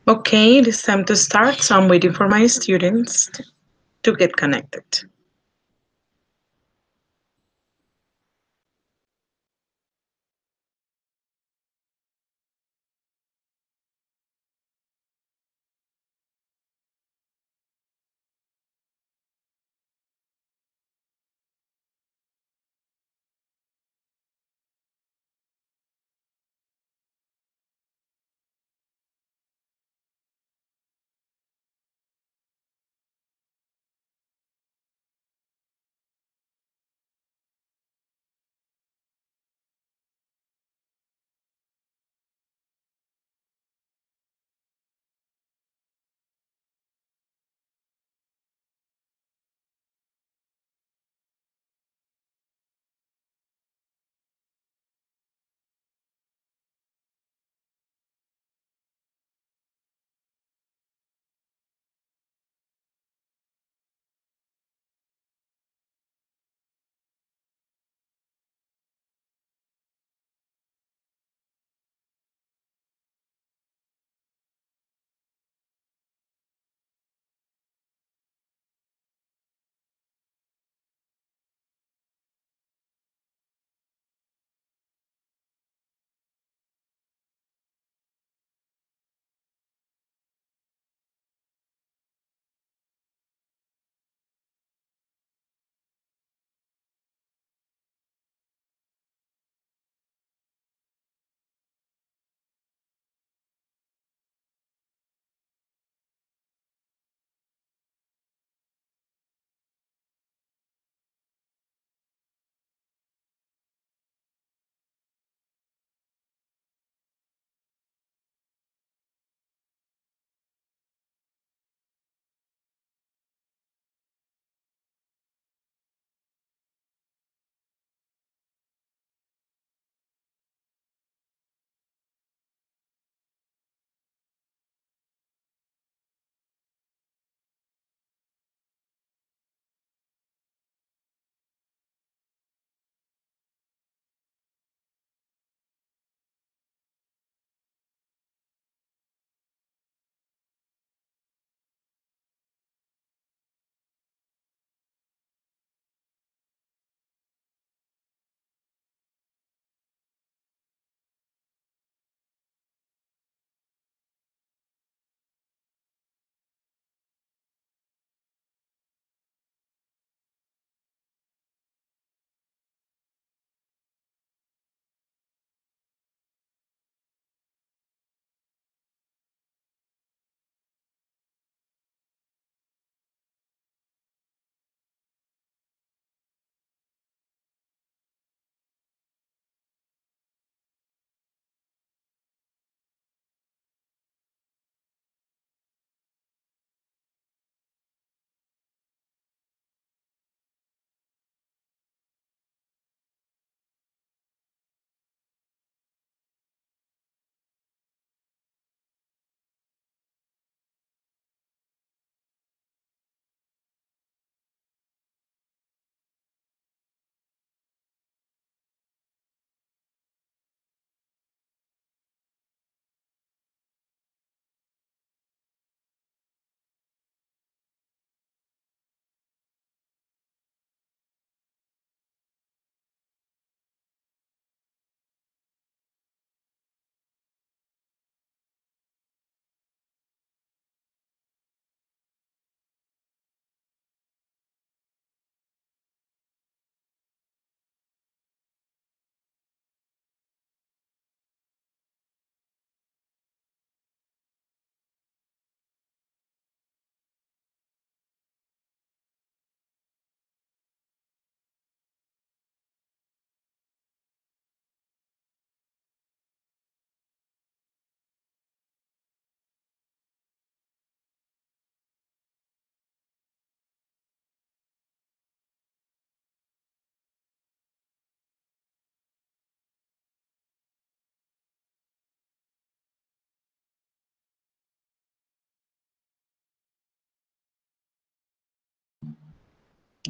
Okay, it is time to start, so I'm waiting for my students to get connected.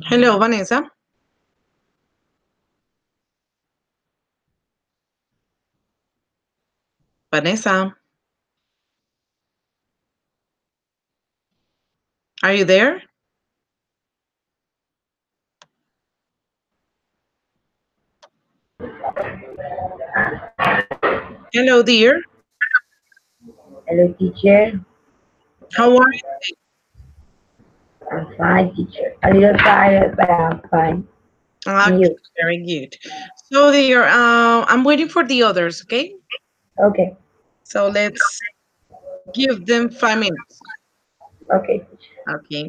Hello, Vanessa. Vanessa. Are you there? Hello, dear. Hello, teacher. How are you? I'm fine, teacher. A little tired, but I'm fine. Okay, And you? very good. So, dear, I'm waiting for the others, okay? Okay. So let's give them 5 minutes. Okay, teacher. Okay.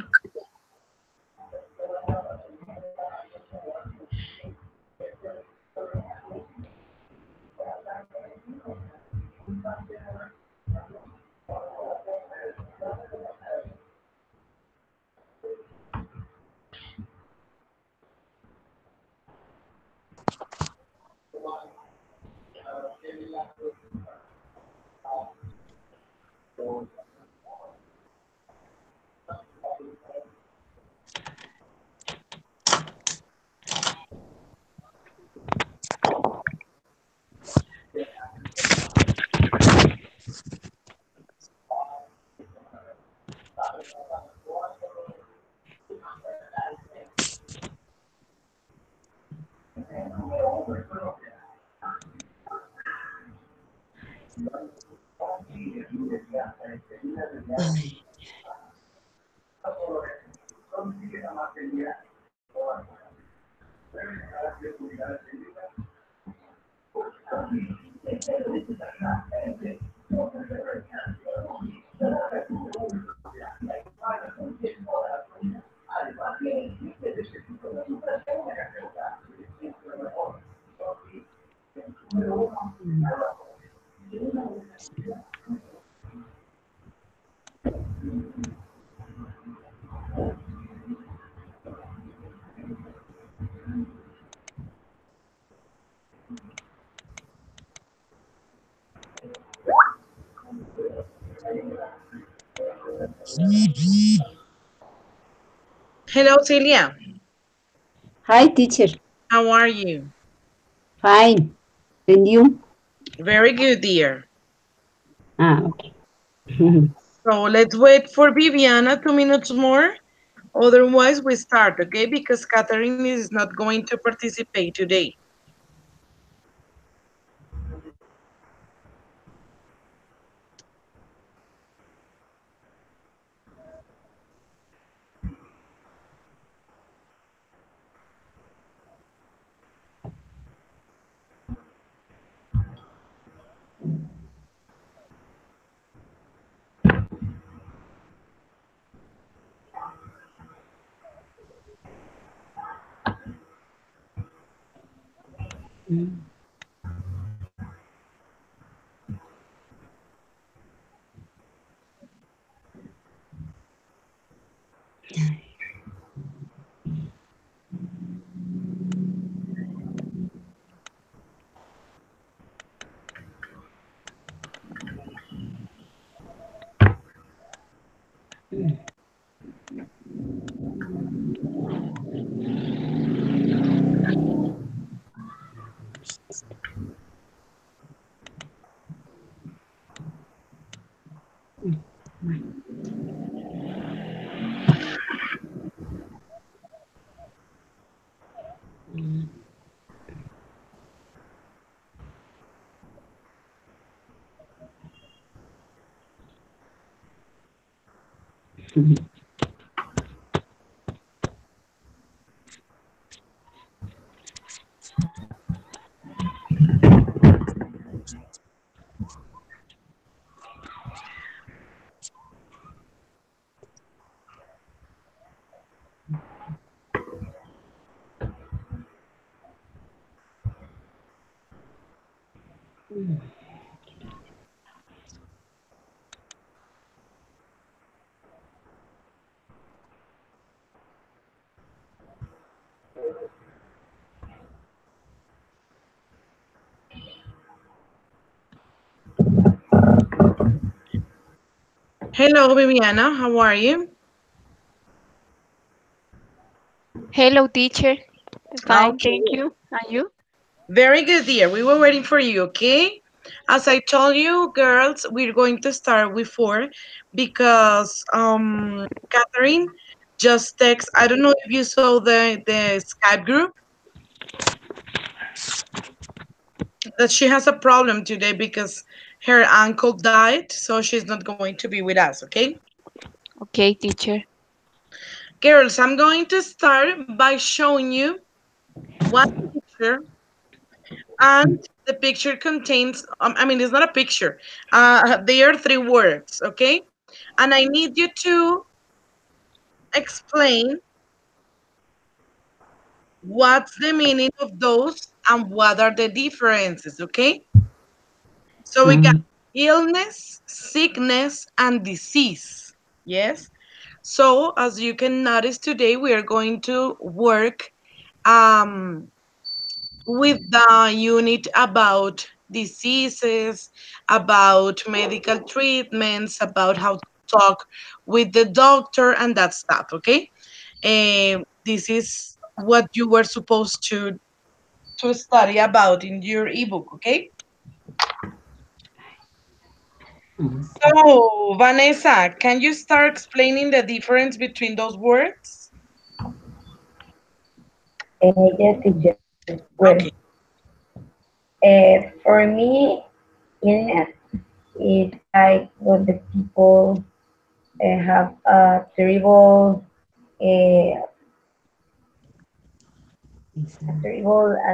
Hello, Celia. Hi, teacher. How are you? Fine. And you? Very good, dear. Ah, okay. So let's wait for Viviana 2 minutes more. Otherwise, we start, okay? Because Catherine is not going to participate today. Hello, Viviana. How are you? Hello, teacher. Fine, Okay. thank you. And you? Very good, dear. We were waiting for you, okay? As I told you, girls, we're going to start with four because Catherine just text. I don't know if you saw the Skype group that she has a problem today because her uncle died, so she's not going to be with us. Okay, Okay, teacher. girls, I'm going to start by showing you one picture, and the picture contains. I mean, it's not a picture. They are three words. Okay, and I need you to explain what's the meaning of those and what are the differences, okay? So we got Uh, illness, sickness, and disease. Yes? So as you can notice today, we are going to work um, with the unit about diseases, about medical treatments, about how to talk with the doctor and that stuff, okay? This is what you were supposed to study about in your ebook, okay? okay. So, Vanessa, can you start explaining the difference between those words? Yes, teacher. Well, Okay. for me, illness is like when the people have a terrible, I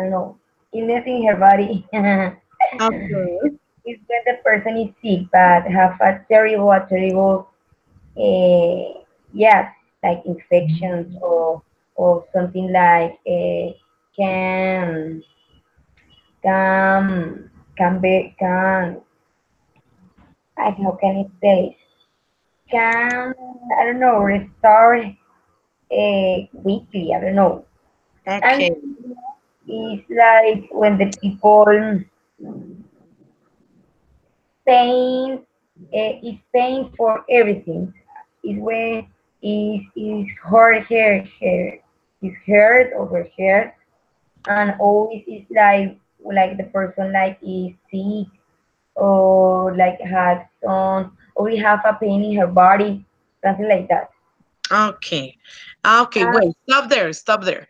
don't know, illness in her body. Okay. It's when the person is sick but have a terrible, yeah, like infections or something like can can how can it say can I don't know restore weekly I don't know Okay. and it's like when the people paying is paying for everything. Is when is her is hurt over here and always is like the person like is sick or like has some or we have a pain in her body, something like that. Okay. Okay, Uh, wait. Stop there. Stop there.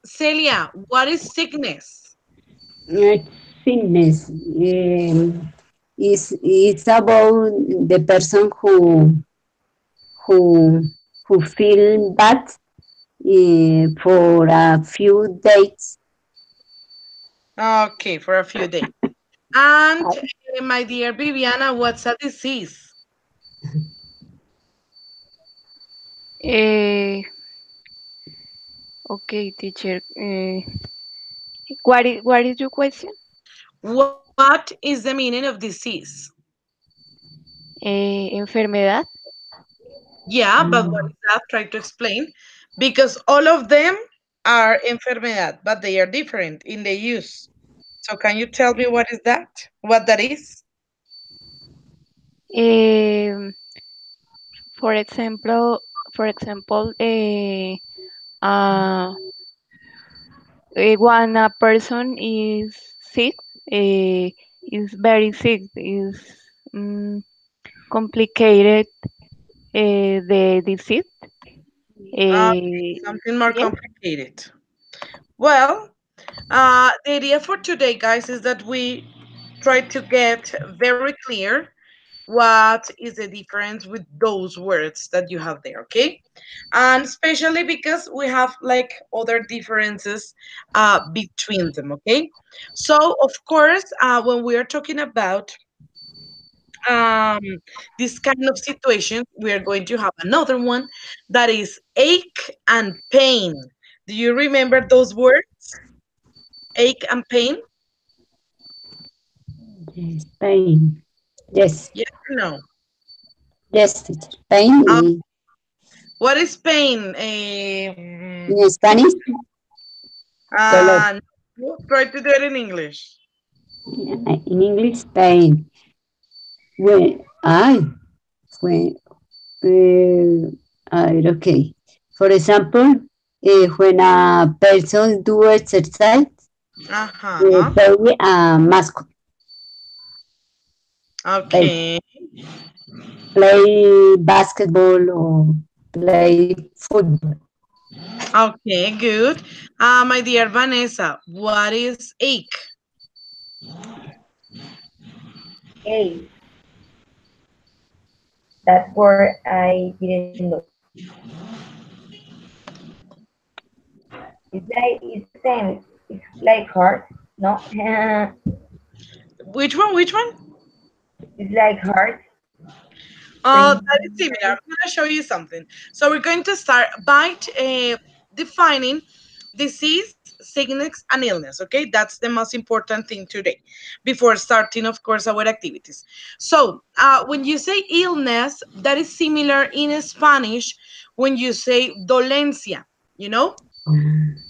Celia, what is sickness? Uh, Fitness is it's about the person who who feel bad for a few days. Okay, for a few days. And my dear Viviana, what's a disease? Uh, okay, teacher. What is your question? What is the meaning of disease? Enfermedad. Yeah, but what is that? Try to explain. Because all of them are enfermedad, but they are different in the use. So can you tell me what is that? What that is? Um, for example, for example, uh, when a person is sick, is very sick, is um, complicated the disease. Okay, something more Yes. complicated. Well, the idea for today, guys, is that we try to get very clear what is the difference with those words that you have there, okay? And especially because we have like other differences between them, okay? So, of course, when we are talking about um, this kind of situation, we are going to have another one that is ache and pain. Do you remember those words? Ache and pain? Yes, pain. Yes, Yes or no? yes, teacher. Pain Uh, what is pain? in Spanish, dolor. No, try to do it in English. In English, pain. When I when okay. For example, when a person do exercise, Uh-huh. pay a muscle. like Okay. play basketball or play football. Okay, good. My dear Vanessa, what is ache? Hey, that word I didn't know. It's the same. It's like heart. No, Which one? Which one? it's like heart. That is When similar. I'm going to show you something. So we're going to start by defining disease, sickness, and illness. Okay, that's the most important thing today before starting, of course, our activities. So when you say illness, that is similar in Spanish when you say dolencia, you know?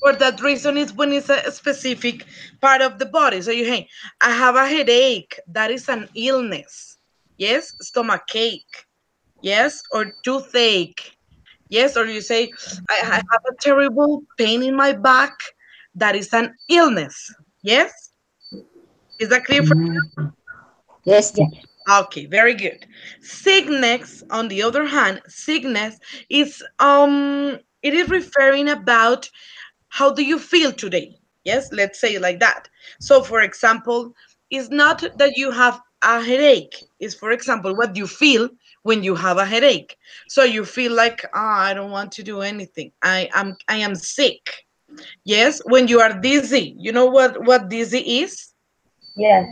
For that reason is when it's a specific part of the body. So you, hey, I have a headache. That is an illness. Yes, stomach ache. Yes, or toothache. Yes, or you say, I have a terrible pain in my back. That is an illness. Yes, is that clear for Mm. Yes, yeah, teacher. Okay, very good. Sickness, on the other hand, sickness is it is referring about how do you feel today? Yes, let's say it like that. So for example, it's not that you have a headache. It's for example what you feel when you have a headache. So you feel like I don't want to do anything. I am sick. Yes, when you are dizzy. You know what dizzy is? yes,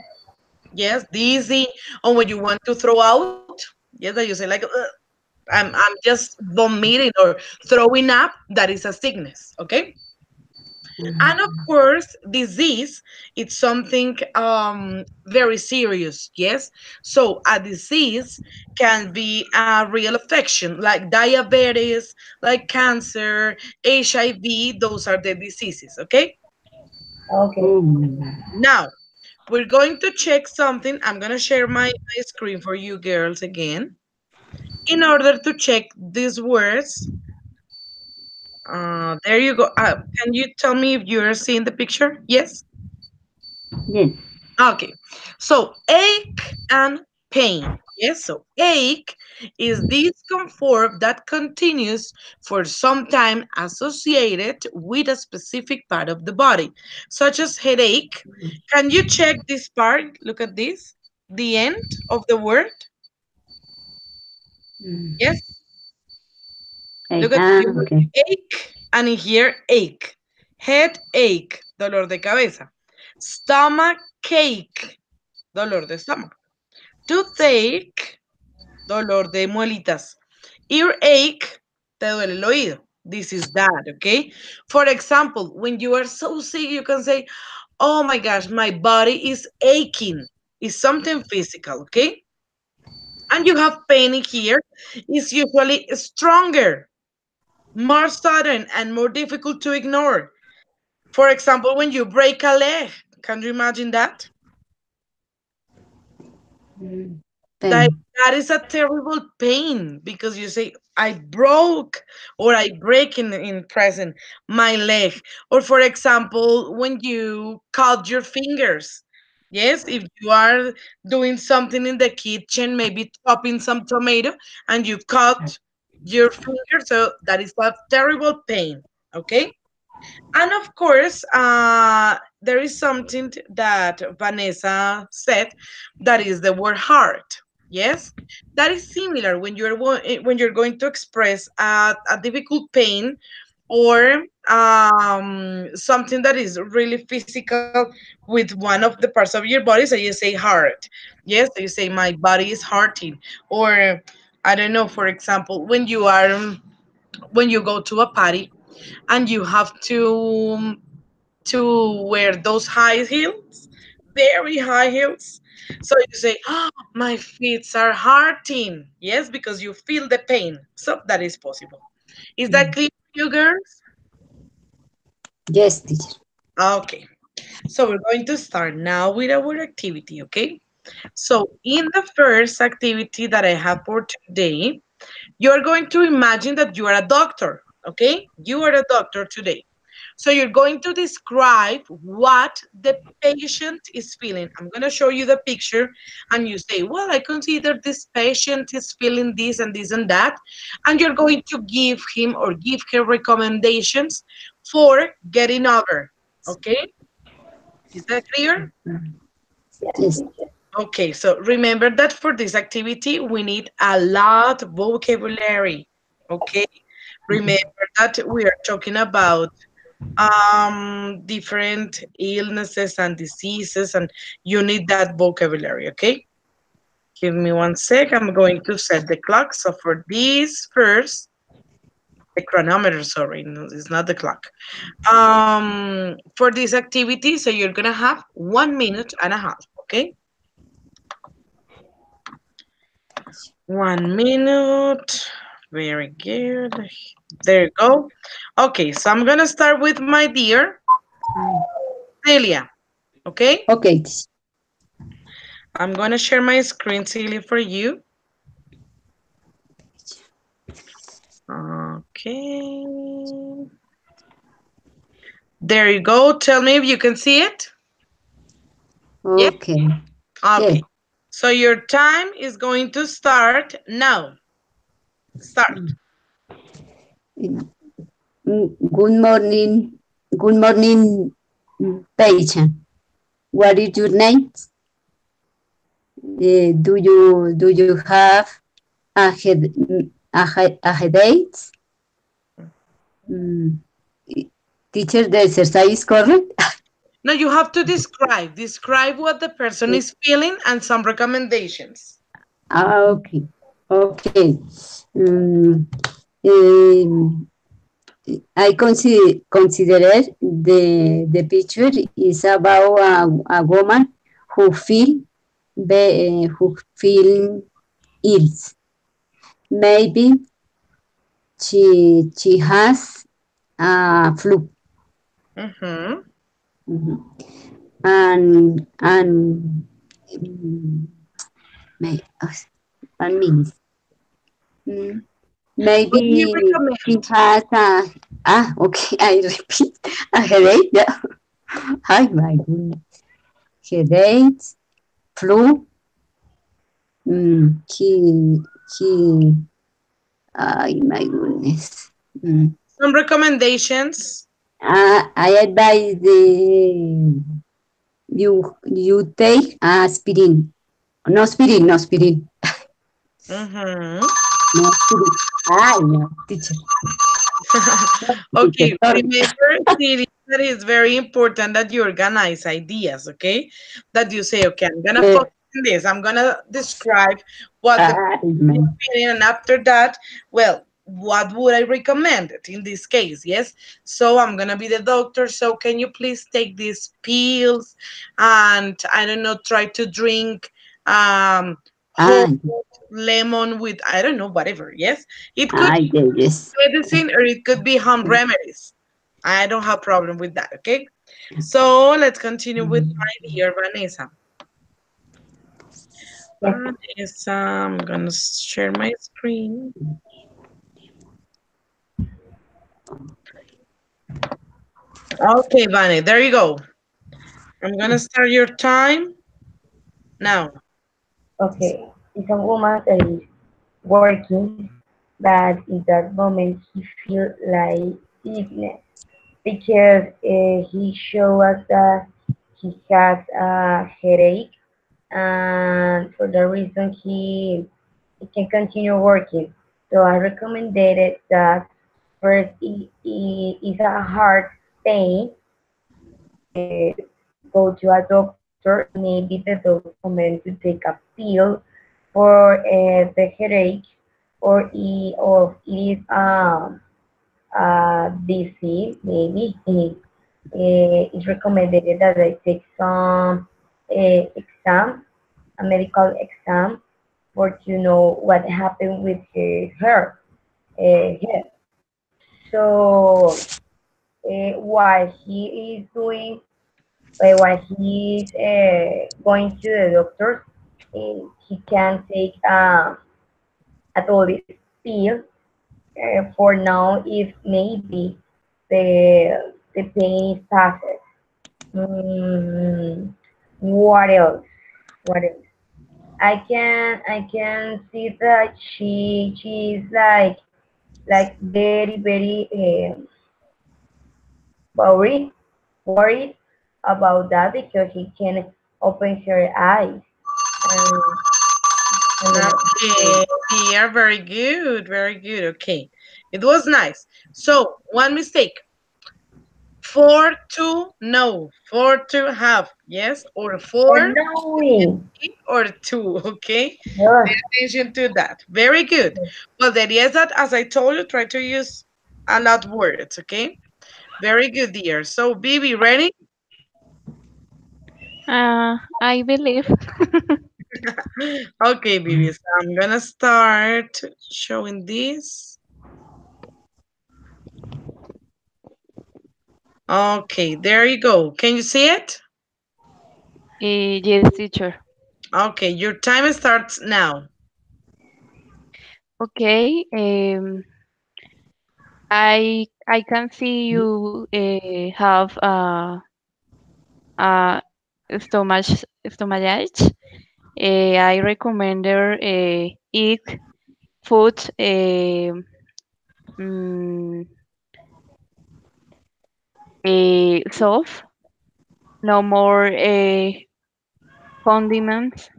Yes, dizzy. Or when you want to throw out. Yes, that you say like I'm just vomiting or throwing up. That is a sickness. Okay. And of course, disease, it's something very serious, yes? So a disease can be a real affection, like diabetes, like cancer, HIV, those are the diseases, okay? okay, Mm. Now, we're going to check something. I'm going to share my screen for you girls again. In order to check these words, there you go. Can you tell me if you're seeing the picture? Yes? Yes. Okay, so ache and pain. Yes, so ache is discomfort that continues for some time associated with a specific part of the body, such as headache. Can you check this part? Look at this. The end of the word. Mm. Yes, look at the word Okay. ache and in here ache. Headache, dolor de cabeza. Stomach ache, dolor de estómago. Toothache, dolor de muelitas. Earache, te duele el oído. This is that, okay? For example, when you are so sick, you can say, oh my gosh, my body is aching. It's something physical, okay? And you have pain in here. It's usually stronger, more sudden, and more difficult to ignore. For example, when you break a leg, can you imagine that? Mm. that Pain. that is a terrible pain because you say I broke or I break in present my leg, or for example when you cut your fingers. Yes, if you are doing something in the kitchen, maybe chopping some tomato and you cut your finger, so that is a terrible pain. Okay. And of course, there is something that Vanessa said, that is the word heart. Yes, that is similar when when you're going to express a difficult pain or something that is really physical with one of the parts of your body. So you say heart. Yes, so you say my body is hurting, or I don't know. For example, when you go to a party and you have to wear those high heels, very high heels. So you say, oh, my feet are hurting. Yes, because you feel the pain. So that is possible. Is that Mm. clear for you girls? Yes, teacher. Okay. So we're going to start now with our activity, okay? So in the first activity that I have for today, you're going to imagine that you are a doctor, okay? You are a doctor today. So you're going to describe what the patient is feeling. I'm going to show you the picture and you say, well, I consider this patient is feeling this and this and that. And you're going to give him or give her recommendations for getting over. Okay? Is that clear? Yes, Yes. teacher. Okay, so remember that for this activity, we need a lot of vocabulary. Okay? Remember that we are talking about different illnesses and diseases, and you need that vocabulary. Okay, give me one sec. I'm going to set the clock. So for this first, the chronometer, sorry, no, it's not the clock. For this activity, so you're gonna have 1 minute and a half. Okay, 1 minute. Very good. There you go. Okay, so I'm gonna start with my dear Celia. Okay, Okay, teacher. I'm gonna share my screen, Celia, for you. Okay. There you go. Tell me if you can see it. Yeah. Okay. Yeah. Okay. So your time is going to start now. Start. Good morning. Good morning, patient. What is your name? Do you have a headache? Mm, Teacher, the exercise is correct? Now you have to describe what the person is feeling and some recommendations. Okay. Okay. Um, um, I consider the picture is about a woman who feel ill. Maybe she has a flu. Mm-hmm. Mhm. And mm, may, 1 minute. Mm, What do you Maybe she recommend? has okay, I repeat, a headache. Yeah. Hi, my goodness. Headache, flu, he, ay, my goodness. Mm. Some recommendations. I advise you take aspirin. No aspirin, no aspirin. Mm-hmm. No aspirin. Ay, no, teacher. Teacher, Okay, sorry. remember, Siri, that it's very important that you organize ideas, okay? That you say, okay, I'm gonna Eh, focus on this. I'm gonna describe what the Ay, my, opinion, and after that, well, what would I recommend it in this case? Yes. So I'm gonna be the doctor. So can you please take these pills and I don't know, try to drink whole ay, lemon with I don't know, whatever. Yes. It could ay, yes. medicine or it could be home remedies. I don't have problem with that, okay? So let's continue with my dear Vanessa. Yes, Vanessa, I'm gonna share my screen. Okay, Vane, there you go. I'm gonna start your time now. okay. It's a woman that is working, but in that moment he feels like sickness because he showed us that he has a headache, and for that reason he can continue working. So I recommended that first is a heart pain, go to a doctor, and maybe the doctor recommend to take a pill for the headache, or it is disease, maybe. It's recommended that I take some exam, a medical exam, for to know what happened with her head. So while he is doing, while he is going to the doctor, he can take at all pill for now if maybe the the pain passes. Mm, what else? What else? I can see that she's like very worried about that because he can open her eyes and Okay, dear, very good, very good. Okay, it was nice. So, one mistake. For to know, for to have, yes, or or for knowing. or to, okay? Pay Yes, attention to that. Very good. Well, the idea is that, as I told you, try to use a lot words, okay? Very good, dear. So, Bibi, ready? I believe. Okay, Bibi, so I'm gonna start showing this. Okay, there you go. Can you see it? Yes, teacher. Okay, your time starts now. Okay. I can see you have uh stomach. I recommend eat food mm, soft, no more condiments.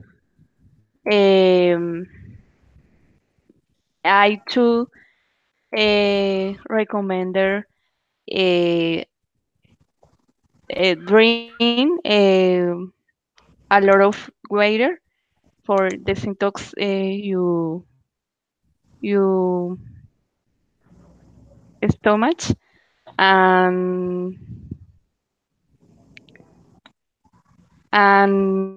Um, I too recommend drink a lot of water for detox you stomach and and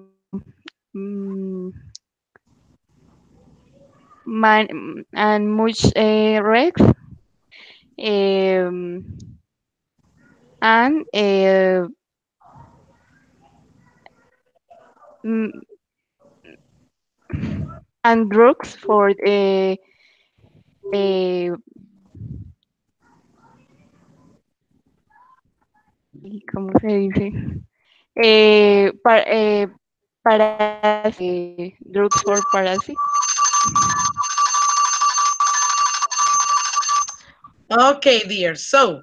and much rest um, and mm, and drugs for uh, ¿cómo se dice? Drugs for parasite. Okay, dear. So,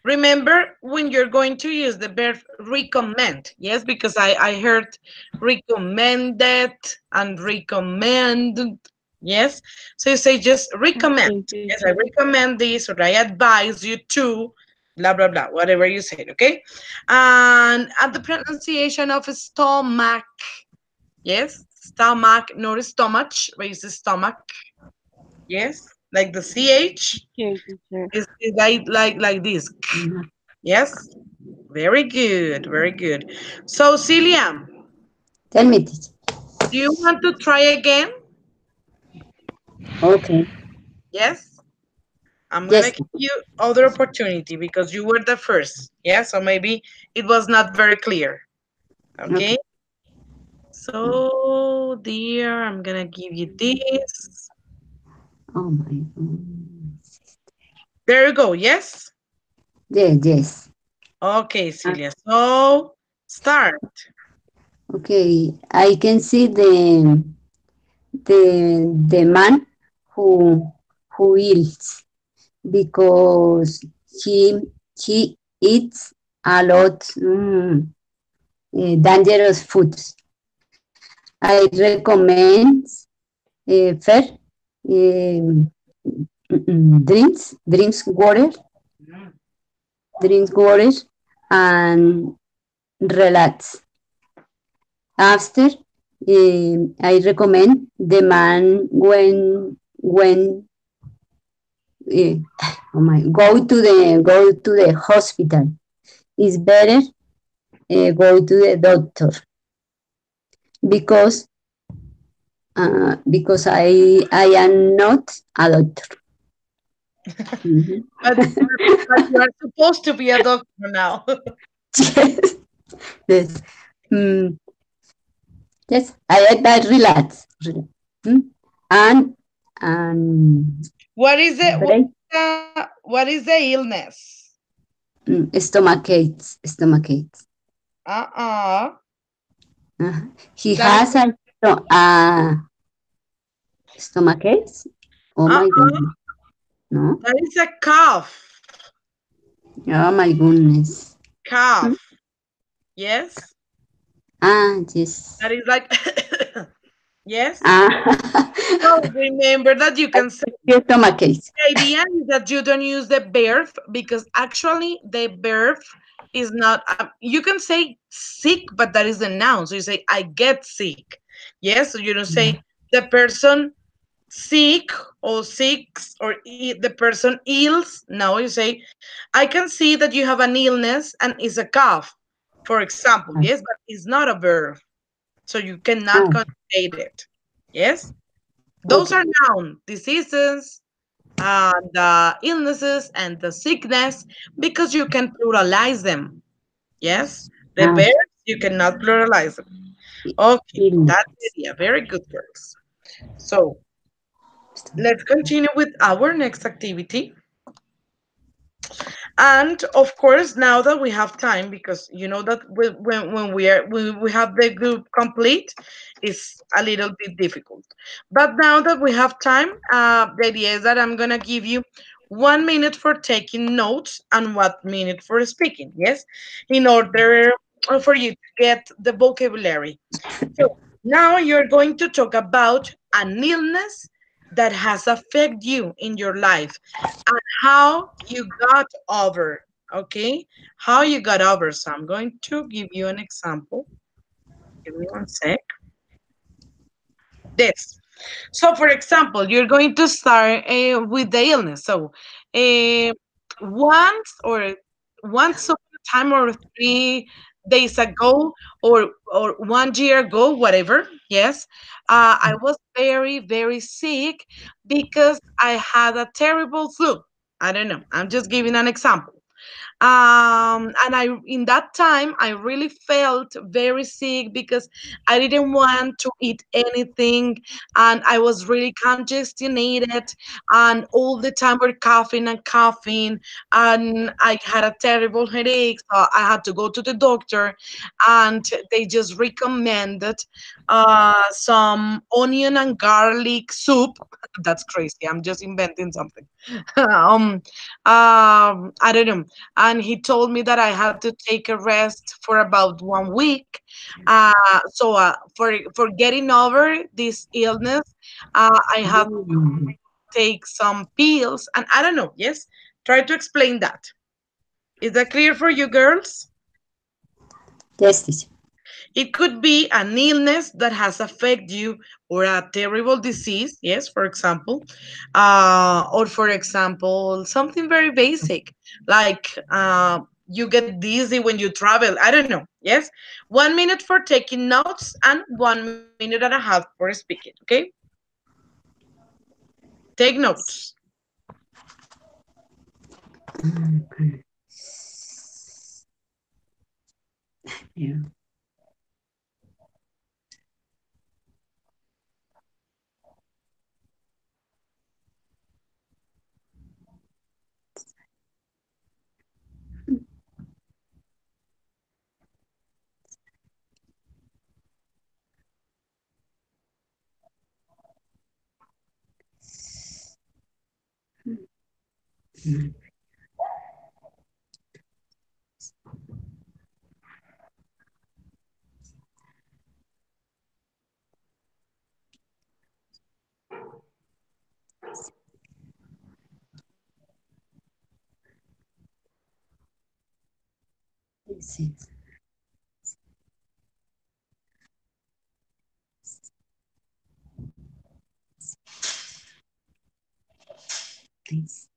remember when you're going to use the verb recommend, yes, because I heard recommended and recommend, yes. So you say just recommend. Okay, Yes, I teacher. recommend this or I advise you to, blah, blah, blah, whatever you said, okay? And at the pronunciation of stomach, yes, stomach, not stomach, but it's stomach, yes, like the CH Okay, teacher. is like this, yes. Very good, very good. So, Celia, Tell me, teacher. do you want to try again? Okay. Yes? I'm gonna Yes. give you other opportunity because you were the first. Yeah, so maybe it was not very clear. Okay? Okay. So, dear, I'm gonna give you this. Oh my God. There you go. Yes? Yes, yes. Okay, Celia. So, start. Okay. I can see the man who eats because he eats a lot dangerous foods. I recommend fair drinks water and relax. After, I recommend the man uh, go to the hospital. It's better go to the doctor because I am not a doctor. Mhm. But you are supposed to be a doctor now. Yes, yes. Mm, yes. I advise relax. Mm, and and What is it? break. What is the illness? Stomachaches. Stomachaches. Uh-uh. He That is has a stomachaches. Oh my uh-uh. goodness. No. That is a cough. Oh my goodness. Hmm? Cough. Yes. Yes. That is like yes. Ah, So remember that you can say stomachaches. the idea is that you don't use the verb because actually the verb is not you can say sick, but that is the noun. So you say I get sick. Yes, so you don't say the person sick or sicks or the person ills. No, you say I can see that you have an illness and it's a cough, for example. Ah, Yes, but it's not a verb, so you cannot ah, conjugate it. Yes, those okay. are noun diseases, the illnesses and the sickness, because you can pluralize them. Yes, the Ah, verbs you cannot pluralize them. Okay, that's the illness. idea. Very good, girls. So let's continue with our next activity. And of course, now that we have time, because you know that when we have the group complete, it's a little bit difficult. But now that we have time, the idea is that I'm gonna give you 1 minute for taking notes and 1 minute for speaking. Yes, in order for you to get the vocabulary. So now you're going to talk about an illness that has affected you in your life and how you got over. Okay, how you got over. So I'm going to give you an example. Give me one sec. This. So, for example, you're going to start with the illness. So, uh, once or once upon a time, or 3 days ago, or 1 year ago, whatever. Yes, I was very very sick because I had a terrible flu. I don't know. I'm just giving an example. And I in that time I really felt very sick because I didn't want to eat anything, and I was really congested, and all the time we're coughing and coughing, and I had a terrible headache, so I had to go to the doctor, and they just recommended some onion and garlic soup. That's crazy, I'm just inventing something. I don't know. And he told me that I had to take a rest for about 1 week. So for getting over this illness, I had to Mm. take some pills, and I don't know. Yes, try to explain that. Is that clear for you, girls? Yes, teacher. It could be an illness that has affected you, or a terrible disease, yes, for example. Or, for example, something very basic, like you get dizzy when you travel. I don't know, yes? 1 minute for taking notes and 1 minute and a half for speaking, okay? Take notes. Yeah. This is this.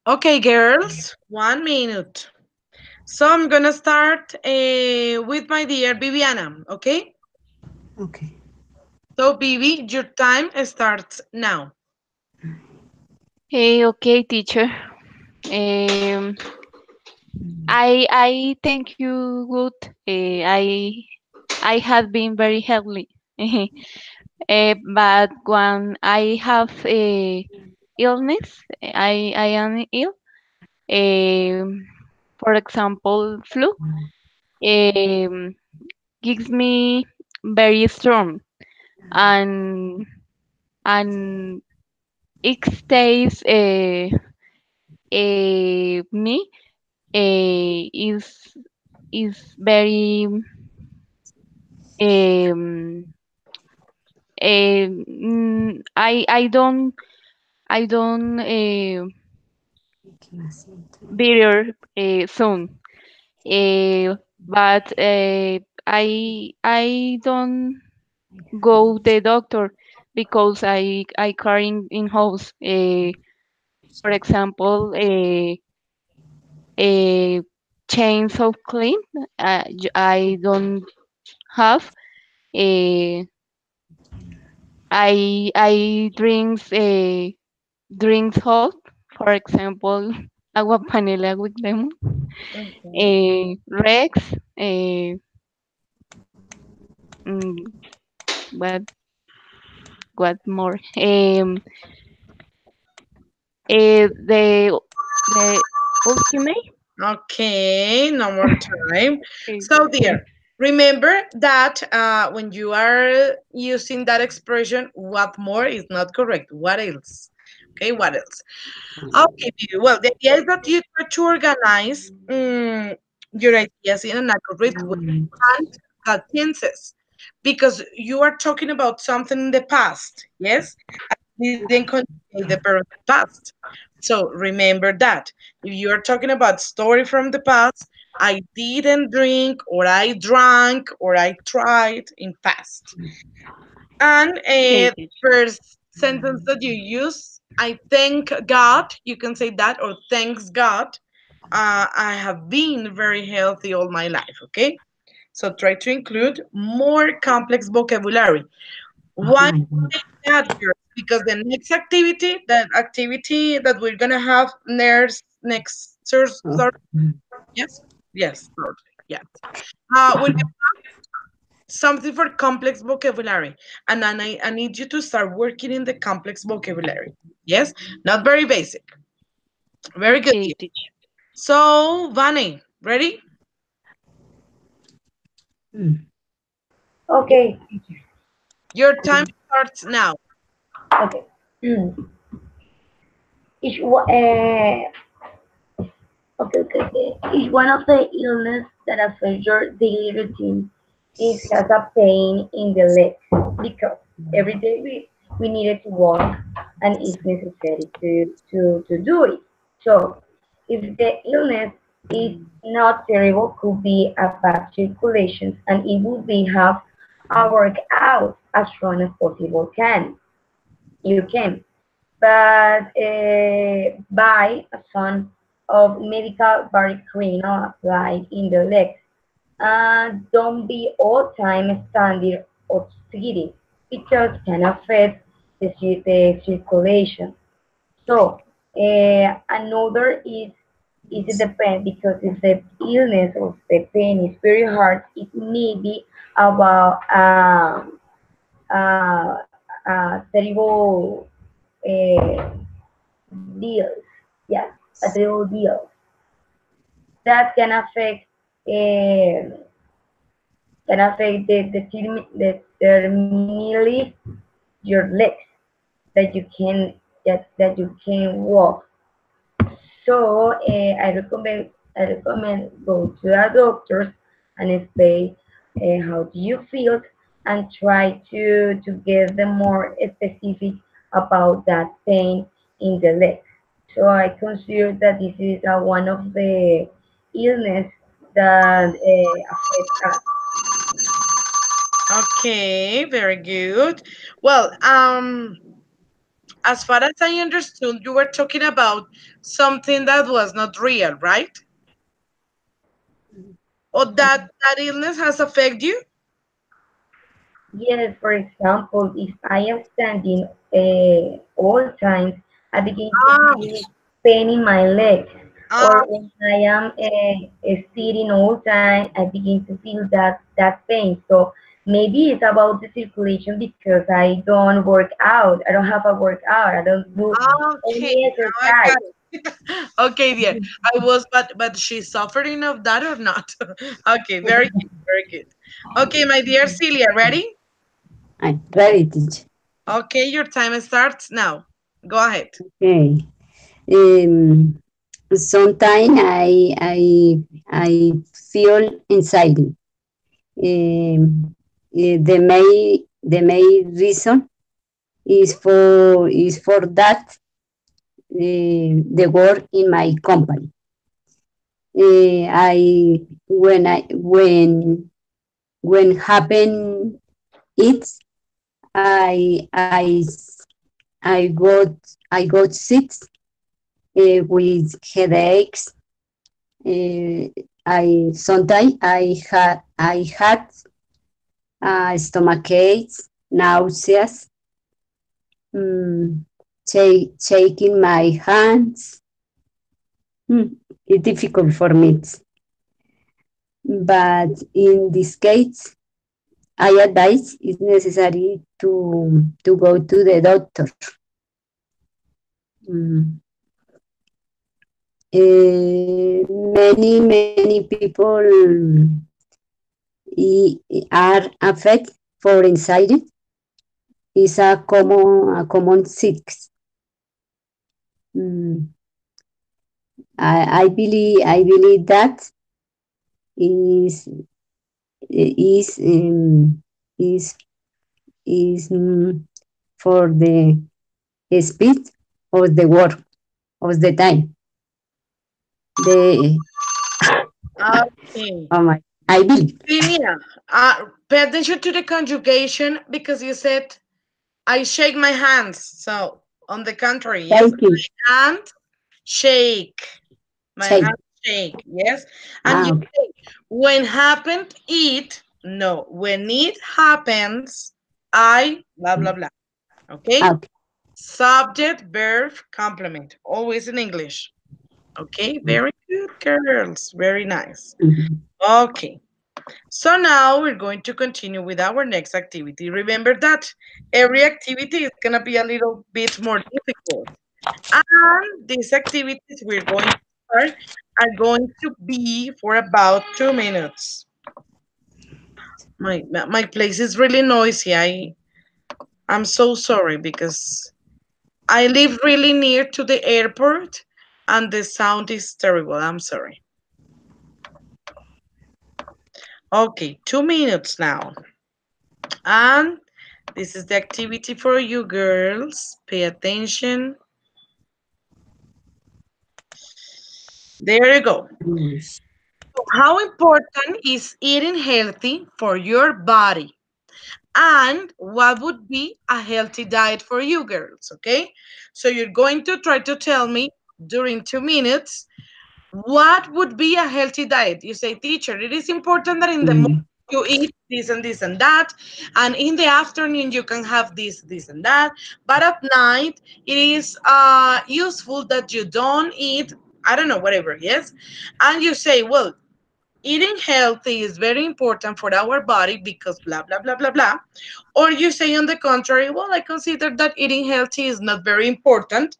Okay, girls, 1 minute. So I'm gonna start with my dear Viviana, okay? Okay. So, Vivi, your time starts now. Hey, okay, teacher. Um, I thank you. Good. I have been very healthy. But when I have a illness, I am ill. Um, for example, flu. Um, gives me very strong and and it stays me is very um, I don't better soon. But I don't go the doctor because I carry in house. For example, a chains of clean. I don't have. Uh, I drinks hot. For example, agua panela with lemon. Okay. Rex. Uh, mm, what what more? The ultimate. Okay, no more time. Okay. So, dear, remember that when you are using that expression, what more is not correct. What else? Okay, what else? Okay, Vivi, well, the idea is that you try to organize your ideas in an accurate way and that tenses because you are talking about something in the past, yes? Didn't conjugate the perfect past. So remember that. If you are talking about story from the past, I didn't drink, or I drank, or I tried in past. And Okay, teacher. first sentence that you use, I thank God, you can say that, or thanks God. I have been very healthy all my life, okay? So try to include more complex vocabulary. Why that, girls? Because the next activity, that activity that we're gonna have next Thursday, yes, yes, Thursday, yes. We're gonna something for complex vocabulary, and then I need you to start working in the complex vocabulary. Yes, not very basic. Very good. Okay, Dear. teacher. So, Vane, ready? Okay, Your time starts now. okay. Each one, okay. Each one of the illness that affects your daily routine is has a pain in the legs because every day we needed to walk and it's necessary to do it. So if the illness is not terrible, could be a fast circulation and it would be have a workout as strong as possible can. You can but buy a son of medical barricano applied in the legs. Don't be all time standing or sitting because can affect the circulation. So another is it depend because if the illness or the pain is very hard, it may be about uh, terrible uh, deals. Yes, a terrible deal that can affect terminally your legs that you can walk. So I recommend go to a doctor and explain how do you feel and try to get them more specific about that pain in the leg. So I consider that this is one of the illness that affect us. Okay, very good. Well, as far as I understood, you were talking about something that was not real, right? Or that illness has affected you? Yes, for example, if I am standing all times, I begin to Ah, feel pain in my legs. ah, Or when I am sitting all time, I begin to feel that pain. So maybe it's about the circulation because I don't work out. I don't have a workout. I don't do okay, any now I got exercise. it. Okay, dear. I was, but she's suffering of that or not? Okay, very good, very good. Okay, my dear Celia, ready? I'm ready, teacher. Okay, your time starts now. Go ahead. Okay. Um, Sometimes I feel anxiety. The main reason is for that the work in my company. I when happen it I I got I got sick with headaches. Uh, I sometimes I had stomach aches, nauseous, mm, shaking my hands. It's difficult for me, but in this case, I advise it's necessary to go to the doctor. Mm. Many people are affected for anxiety. Is a common sick. Mm. I believe that is is um, is is for the speed of the work of the time. The Okay. oh my, I believe. Celia, pay attention to the conjugation because you said I shake my hands. So, on the contrary, yes, Thank you. hand shake. My Say hand shake, yes. And you okay. say, when happened it, no. When it happens, I, blah, blah, blah. Okay? Okay. Subject, verb, complement. Always in English. Okay? Very good, girls. Very nice. Mhm. Okay. So now we're going to continue with our next activity. Remember that every activity is going to be a little bit more difficult. And these activities we're going to start are going to be for about 2 minutes. My place is really noisy. I'm so sorry because I live really near to the airport and the sound is terrible. I'm sorry. Okay, 2 minutes now. And this is the activity for you girls. Pay attention. There you go. Yes. How important is eating healthy for your body? And what would be a healthy diet for you girls? Okay. So you're going to try to tell me during 2 minutes what would be a healthy diet. You say, teacher, it is important that in the morning Mm. you eat this and that, and in the afternoon you can have this and that, but at night it is useful that you don't eat, I don't know, whatever, yes. And you say, well, eating healthy is very important for our body because blah blah blah blah blah. Or you say on the contrary, well, I consider that eating healthy is not very important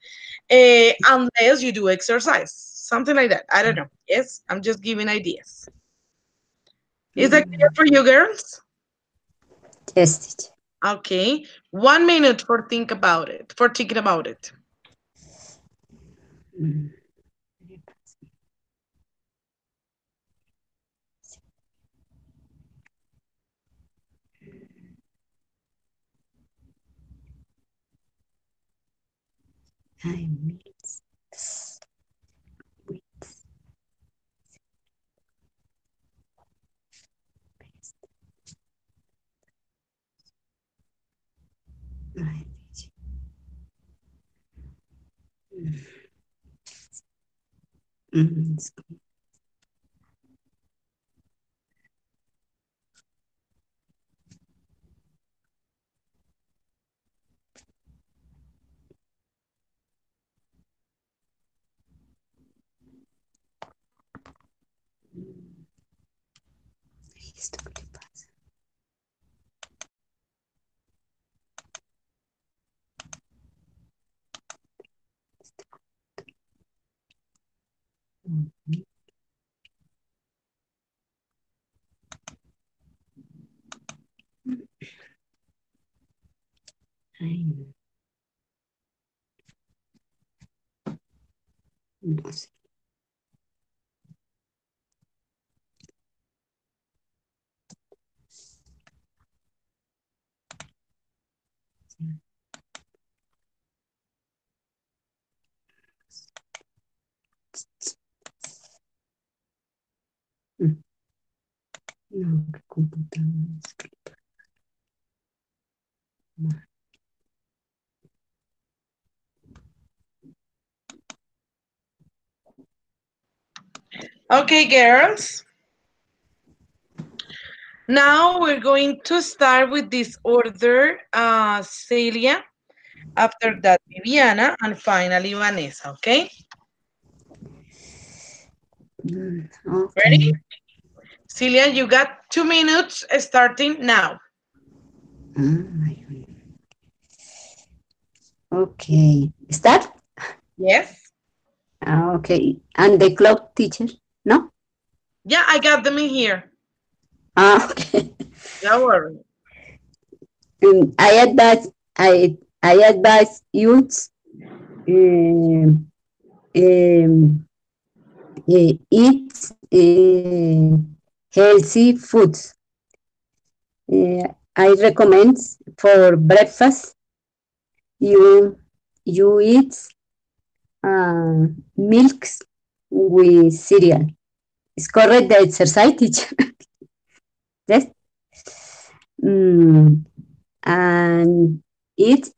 unless you do exercise, something like that. I don't know. Yes, I'm just giving ideas. Is that clear Mm. for you girls? Yes, teacher. Okay, 1 minute for think about it, for thinking about it. Mm. I miss. Mm, ¿esto qué le pasa? Mm, ay, no sé. Mm, no, qué computadora es que no. Okay, girls. Now we're going to start with this order, Celia, after that Viviana, and finally Vanessa, okay? Ready? Okay. Celia, you got 2 minutes starting now. My goodness. Okay. Start? Yes? Okay. And the clock teacher? No? Yeah, I got them in here. Okay. Don't worry. I advise I advise youth um, um, eat healthy foods. I recommend for breakfast you eat milks with cereal. It's correct the exercise teacher. Yes. Mm, and eat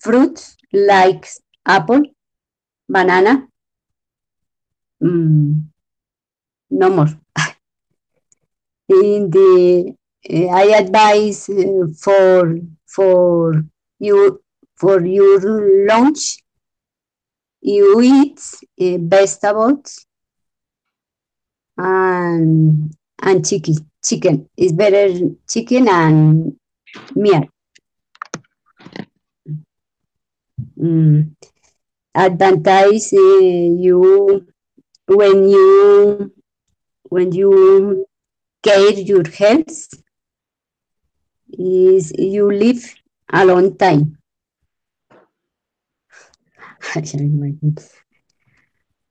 fruits like apple, banana. Mm, no more. In the I advise for you for your lunch you eat vegetables and chicken is better chicken and meat. Mm. Advantage you when you when you care your health is you live a long time.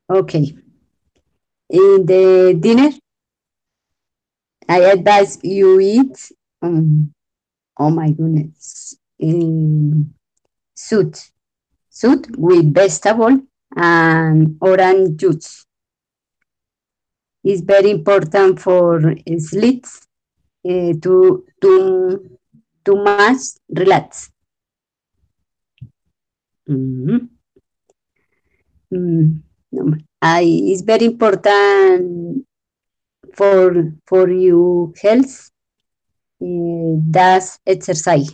Okay. In the dinner, I advise you eat. Oh my goodness. Soup, soup with vegetable and orange juice. It's very important for sleep to much relax. Mhm. Mm, no, it's very important for your health. That's exercise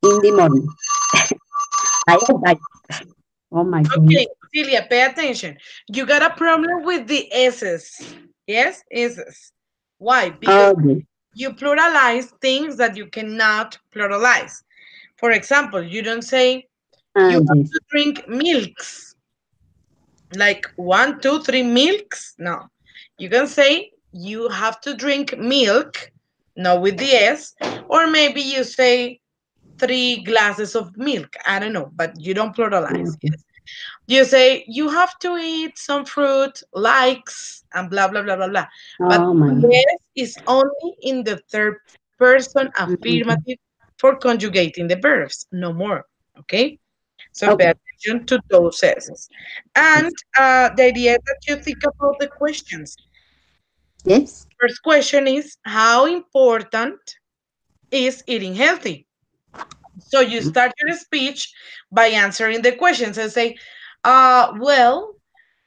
in the morning. I advise. Oh my goodness. Okay, Celia, pay attention. You got a problem with the S's. Yes, S's. Why? Because Okay. you pluralize things that you cannot pluralize. For example, you don't say you have Yes. to drink milks, like 1, 2, 3 milks. No, you can say you have to drink milk, not with the S, or maybe you say 3 glasses of milk. I don't know, but you don't pluralize. Okay. You say you have to eat some fruit, likes, and blah blah blah blah blah. But Oh my. yes is only in the third person Mhm. affirmative for conjugating the verbs, no more. Okay, so pay Okay. attention to those S's. And the idea is that you think about the questions. Yes. First question is how important is eating healthy? So you start your speech by answering the questions and say, well,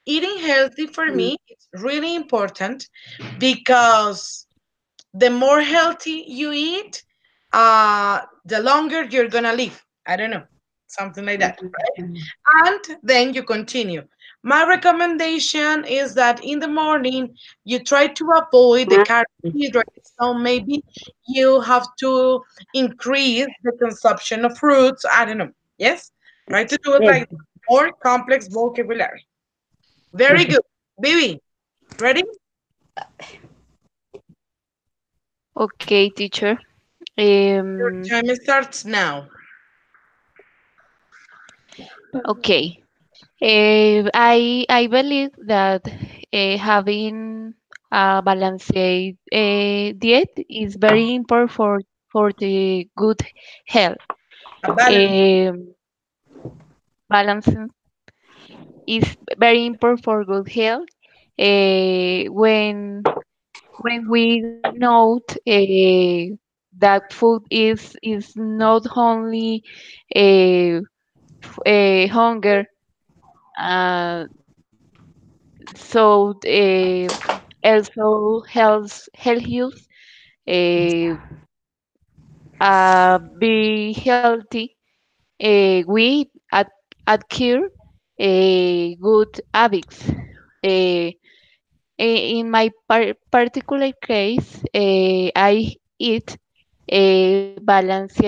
Eating healthy for me is really important because the more healthy you eat, the longer you're gonna live. I don't know, something like that, right? And then you continue. My recommendation is that in the morning you try to avoid the carbohydrates. So maybe you have to increase the consumption of fruits. I don't know. Yes, try to do it Yes. like more complex vocabulary. Very good, Bibi. Ready? Okay, teacher. Your time starts now. Okay. I believe that having a balanced diet is very important for the good health. A balance. Um, Balance is very important for good health. When we note that food is not only a, hunger, uh, so also health use, uh, be healthy. We acquire good habits. Uh, in my particular case, I eat a balanced.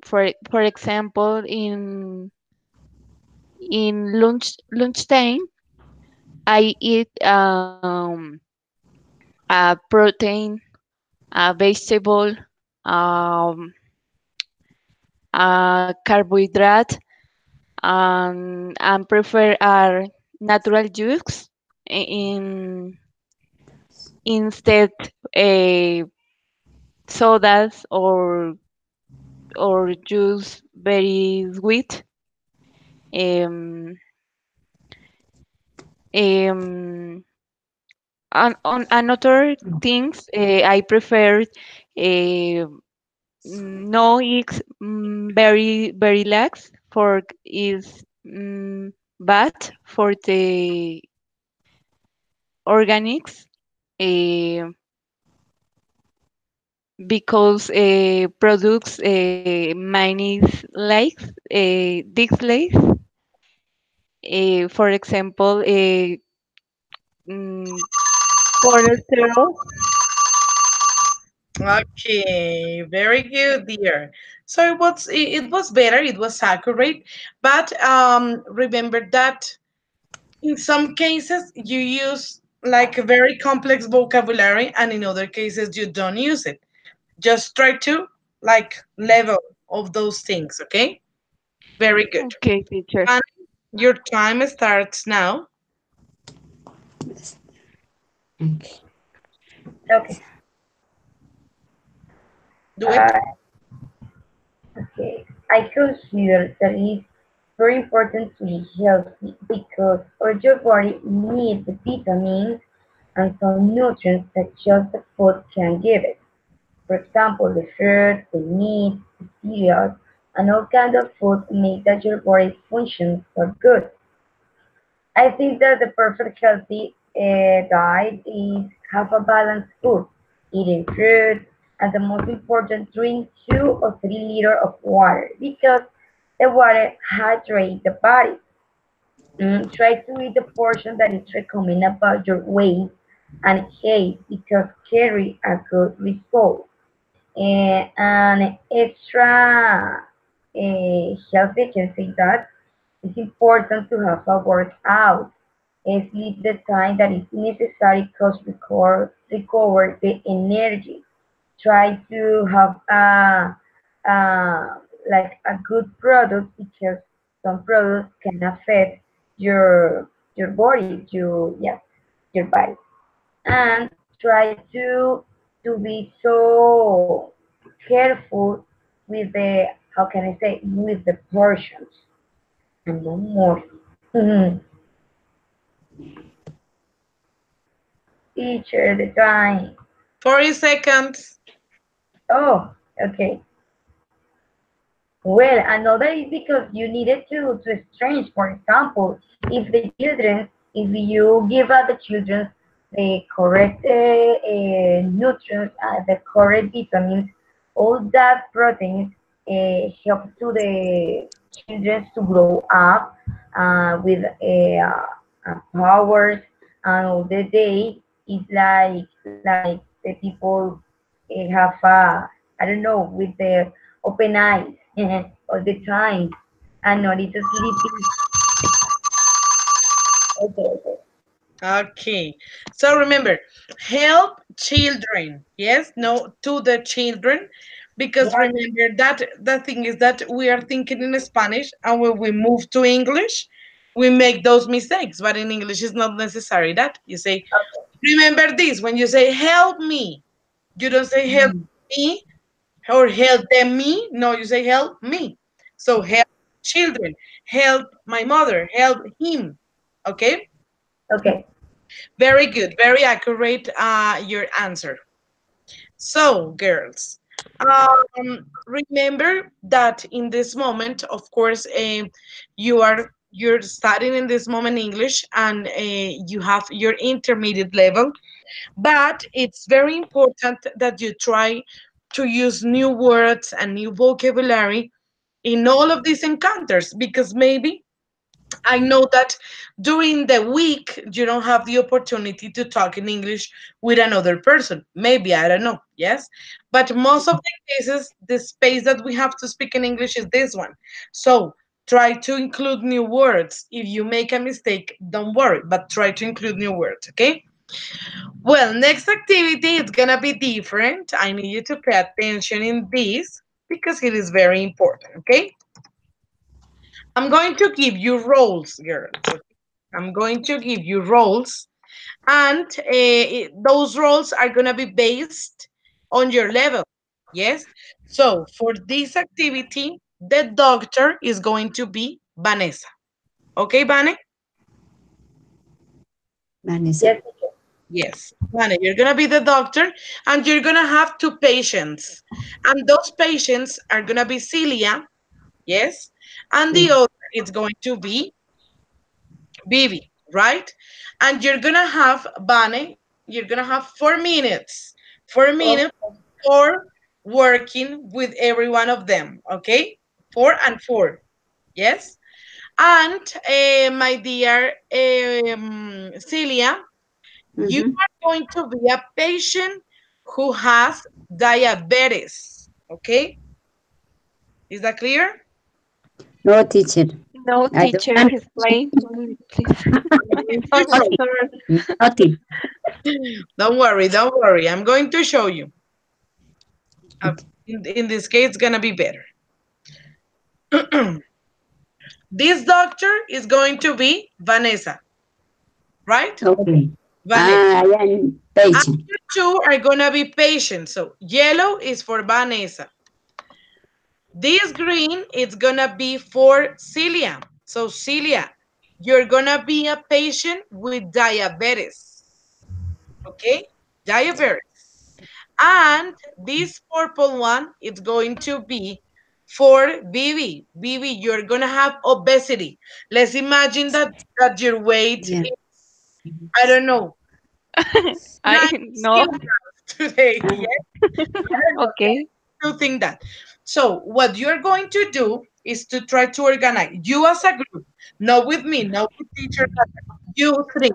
For example, in lunchtime, I eat a protein, a vegetable, um, a carbohydrate, and prefer our natural juice in instead uh, sodas or juice very sweet. Um, um, and on another things, I prefer no eggs very lax for is bad for the organics. Uh, because products many likes displays. For example, mm, cholesterol. Okay, very good, dear. So it was better, it was accurate, but remember that in some cases you use like a very complex vocabulary, and in other cases you don't use it. Just try to like level of those things, okay? Very good. Okay, teacher. And your time starts now. Okay. Okay. Do it. Uh, okay. I consider that it's very important to be healthy because your body needs the vitamins and some nutrients that just the food can give it. For example, the fruit, the meat, the cereals, and all kinds of food make that your body functions so good. I think that the perfect healthy diet is have a balanced food, eating fruit, and the most important, drink 2 or 3 liters of water because the water hydrates the body. Try to eat the portion that is recommended about your weight and height because carry a good result. And extra healthy can say that it's important to have a workout sleep the time that is necessary because recover the energy. Try to have like a good product because some products can affect your body, your body, and try to be so careful with the how can I say with the portions and no more. Teacher, the time. 40 seconds. Oh, okay. Well, another is because you needed to exchange. For example, if the children If you give the children the correct nutrients, the correct vitamins, all that proteins help to the children to grow up with powers, and all the day it's like the people have I don't know, with their open eyes all the time and not just sleeping. Okay, okay. Okay. So remember, help children. Yes, no, to the children. Because Yeah, remember that the thing is that we are thinking in Spanish, and when we move to English, we make those mistakes. But in English, it's not necessary that you say, remember this when you say help me, you don't say help me or help them me. No, you say help me. So help children, help my mother, help him. Okay? okay. Very good, very accurate your answer. So, girls, remember that in this moment, of course, you're studying in this moment English, and you have your intermediate level, but it's very important that you try to use new words and new vocabulary in all of these encounters, because maybe I know that during the week you don't have the opportunity to talk in English with another person. Maybe, I don't know. Yes. But most of the cases, the space that we have to speak in English is this one. So try to include new words. If you make a mistake, don't worry, but try to include new words. Okay. Well, next activity is going to be different. I need you to pay attention in this because it is very important. Okay. I'm going to give you roles, girls. I'm going to give you roles, and those roles are going to be based on your level. Yes. So for this activity, the doctor is going to be Vanessa. Okay, Vane? Vanessa. Yes, teacher. Yes. Vane, you're going to be the doctor, and you're going to have two patients. And those patients are going to be Celia. Yes. And the Yes. other is going to be Vivi, right? And you're gonna have Bane, you're gonna have 4 minutes, 4 minutes Okay, for working with every one of them, okay? 4 and 4, yes? And my dear Celia, you Mhm. are going to be a patient who has diabetes, okay? Is that clear? No, teacher. No, I don't teacher, want explain to me, please. I'm going to I'm not show sure. nothing. you. Don't worry, don't worry. I'm going to show you. Uh, Okay. in this case, it's gonna be better. This doctor is going to be Vanessa, right? okay, Okay. Vanessa. I am And patient. you two are gonna be patient. So yellow is for Vanessa. This green is gonna be for Celia. So Celia, you're gonna be a patient with diabetes. Okay? Diabetes. And this purple one is going to be for Vivi. Vivi, you're gonna have obesity. Let's imagine that your weight Yeah. is, I don't know, I 90 no. kilograms today. Ah, Yes, I don't know. Okay. To think that. So what you're going to do is to try to organize you as a group, not with me, not with teacher, you three.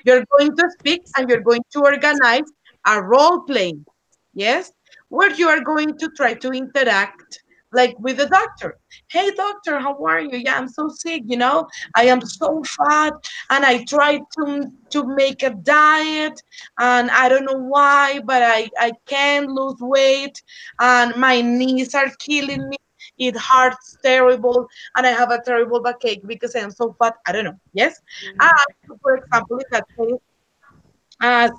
You're going to speak and you're going to organize a role playing. Yes, where you are going to try to interact like with the doctor. Hey doctor, how are you? Yeah, I'm so sick, I am so fat, and I tried to make a diet, and I don't know why, but I can't lose weight, and my knees are killing me. It hurts terrible, and I have a terrible backache because I am so fat. I don't know. Yes. And for example, in that case,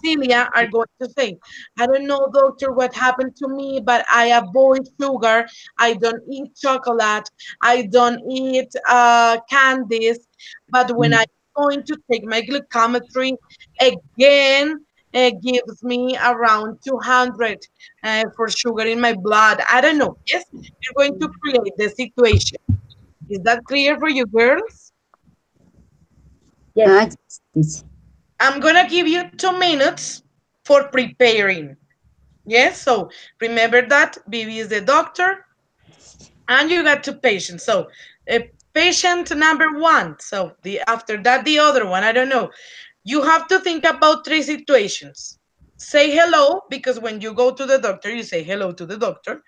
Celia are going to say, I don't know, doctor, what happened to me, but I avoid sugar. I don't eat chocolate. I don't eat candies. But when I'm mm, going to take my glucometry again, it gives me around 200 for sugar in my blood. I don't know. Yes, you're going to create the situation. Is that clear for you, girls? Yes. Ah, yes, teacher. I'm gonna give you 2 minutes for preparing. Yes, so remember that Bibi is the doctor and you got two patients. So patient number one. So the after that the other one. I don't know. You have to think about three situations. Say hello because when you go to the doctor, you say hello to the doctor.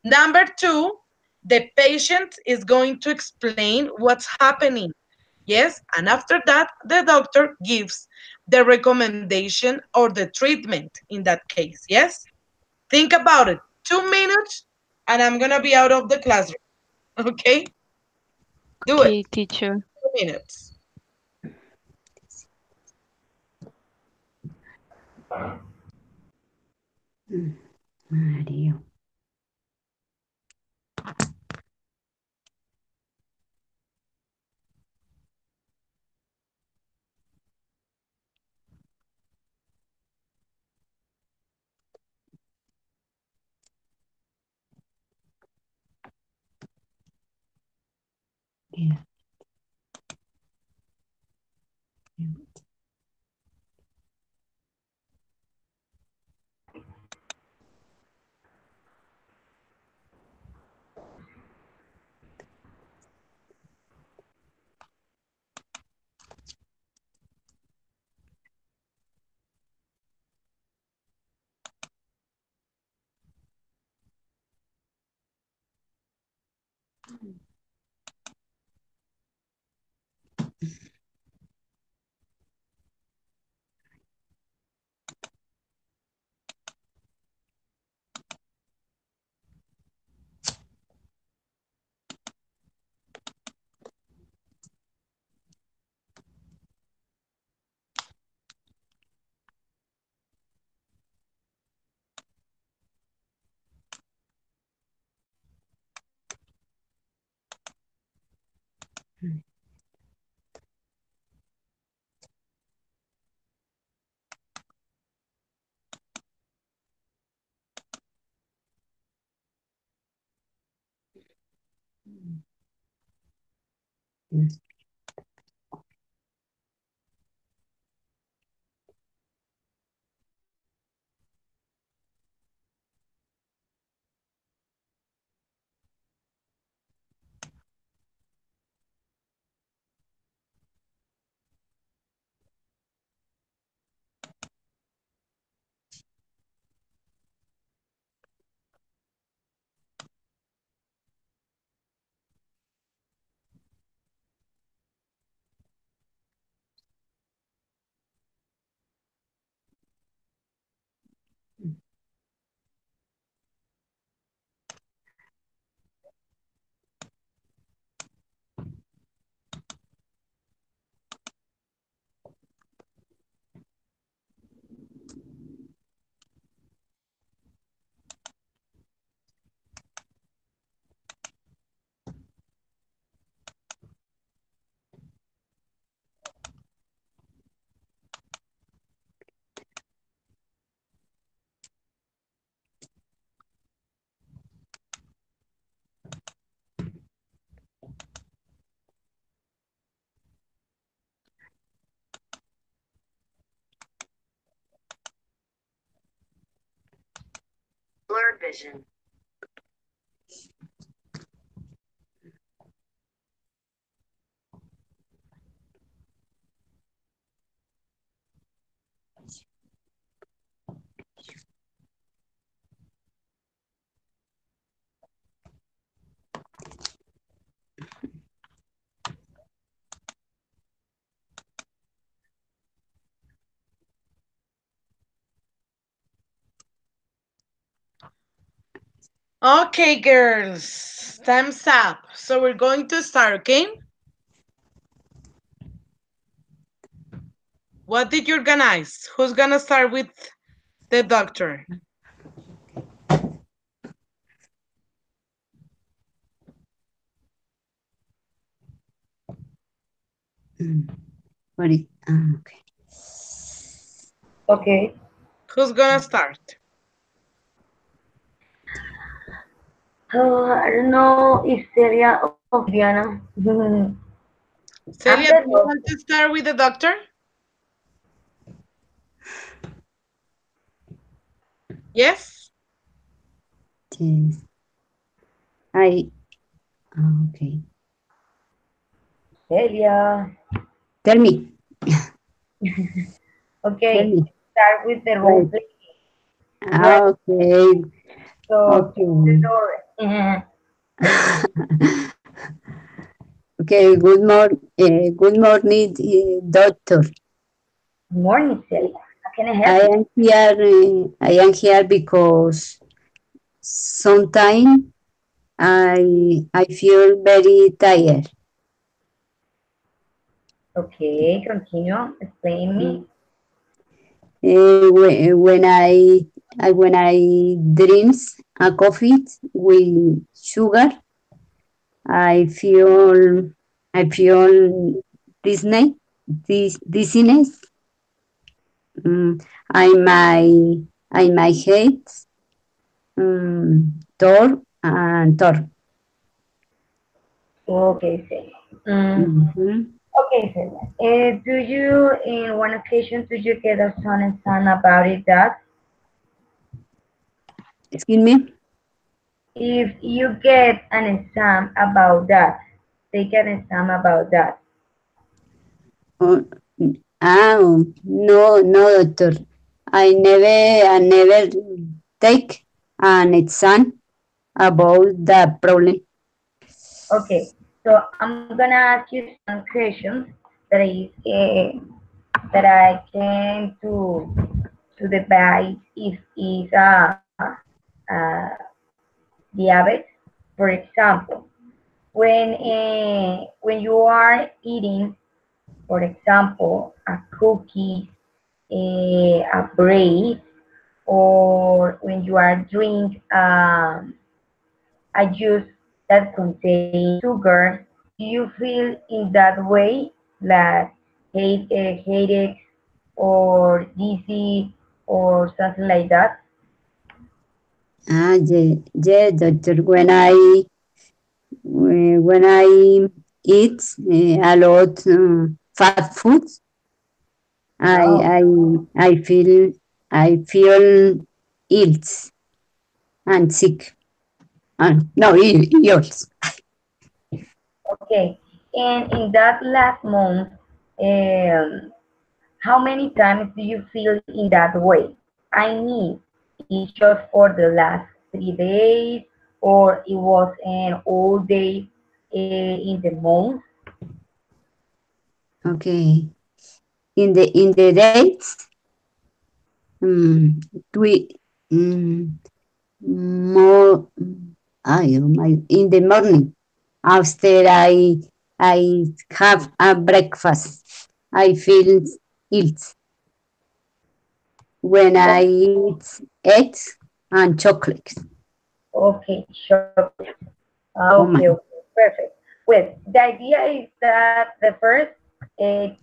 Number two, the patient is going to explain what's happening. Yes, and after that, the doctor gives the recommendation or the treatment in that case. Yes, think about it. 2 minutes, and I'm gonna be out of the classroom. Okay, do it. Okay, teacher. 2 minutes. Mm, Mario. Yeah. Mm, Okay, girls, time's up. So we're going to start. Okay, what did you organize? Who's gonna start with the doctor? mm. What is, okay. Okay. Who's gonna start? I don't know if Celia or Viviana. Celia, do After you want doctor. to start with the doctor? Yes? Yes. I, okay. Celia. Tell me, tell Okay, me. start with the role Right. play. Well, Okay, so close the okay. door. Mhm. Okay, good morning, doctor. Morning, Celia. How can I I help you? am here. I am here because sometimes I feel very tired. Okay, continue. Explain me. Mm. When I drink a coffee with sugar, I feel I feel Disney, dizziness. Mm, I my head, Thor and Thor. Okay, Celia. Mhm. Okay, Celia. Do you, in one occasion, do you get a son and son about it that Excuse me. if you get an exam about that, take an exam about that. Oh, no, no, doctor. I never take an exam about the problem. Okay, so I'm gonna ask you some questions that is that I can to debate if is a diabetes. For example, when you are eating, for example, a cookie, a bread, or when you are drink a juice that contains sugar, do you feel in that way, like headaches or dizzy or something like that? Yeah, yeah, doctor. When I eat a lot fat food, I Oh, I I feel ill and sick. No, ill. okay. And in that last month, um, how many times do you feel in that way? I mean, it's just for the last 3 days, or it was an all day in the month? Okay. In the dates, um, we more. Oh my! In the morning, after I have a breakfast, I feel ill when I Oh, eat eggs and chocolate. okay, chocolate. Oh my! Okay, okay, perfect. Well, the idea is that the first,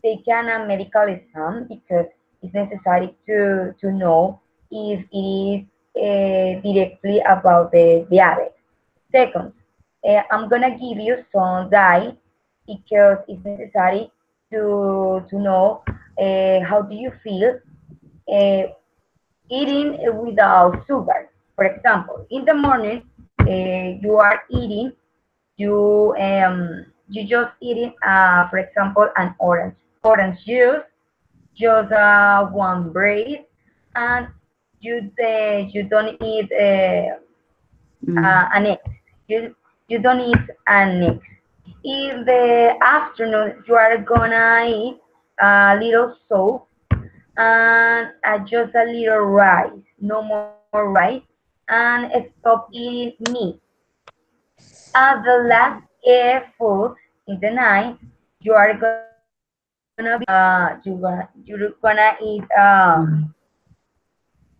take a medical exam because it's necessary to know if it is directly about the diabetes. Second, I'm gonna give you some diet because it's necessary to know how do you feel uh, eating without sugar. For example, in the morning, you are eating, you just eating, for example, an orange juice, just one bread, and you don't eat Mm, an egg. You don't eat an egg. In the afternoon, you are gonna eat a little soup and just a little rice, no more rice, and stop eating meat. At the last food in the night, you are gonna be you're gonna eat mm.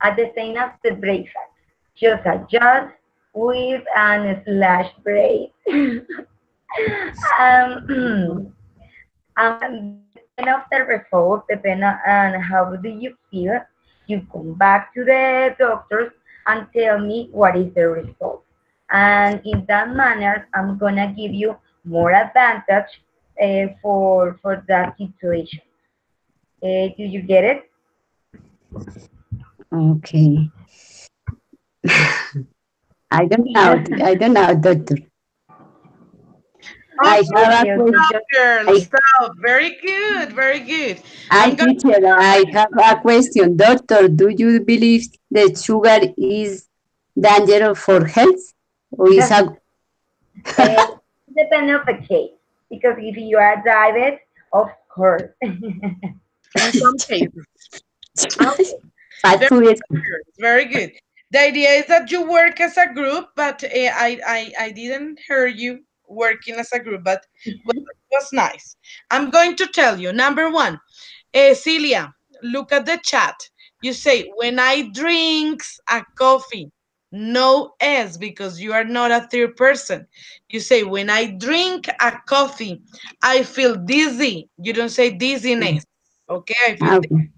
at the same as the breakfast, just a jar with an slash bread. Depend of the result, depend on how do you feel. You come back to the doctors and tell me what is the result. And in that manner, I'm gonna give you more advantage for that situation. Do you get it? Okay. I don't know. I don't know, doctor. Oh, I have a Okay, okay, question. stop, just girl, I, stop. Very good, very good. I I'm gonna teacher, I have a question. Doctor, do you believe that sugar is dangerous for health? Or is a depend of the case. Because if you are diabetic, of course. in some cases. Okay, fat very food? good, very good. The idea is that you work as a group, but I didn't hear you working as a group, but well, it was nice. I'm going to tell you. Number one, Celia, look at the chat. You say, when I drinks a coffee, no S because you are not a third person. You say, when I drink a coffee, I feel dizzy. You don't say dizziness. Okay, I feel dizzy. Okay.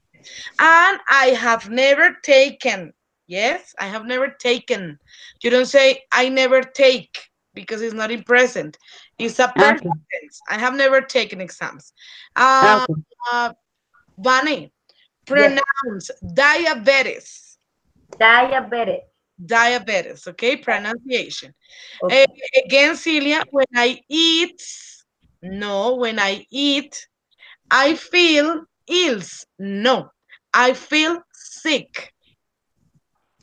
And I have never taken. Yes, I have never taken. You don't say, I never take because it's not in present. It's a perfect Okay. tense. I have never taken exams. Uh, Okay. uh, Bunny, Yes, pronounce diabetes. diabetic. Diabetes, okay? Pronunciation. Eh, Okay. Again, Celia, when I eat, no, when I eat, I feel ills. No, I feel sick.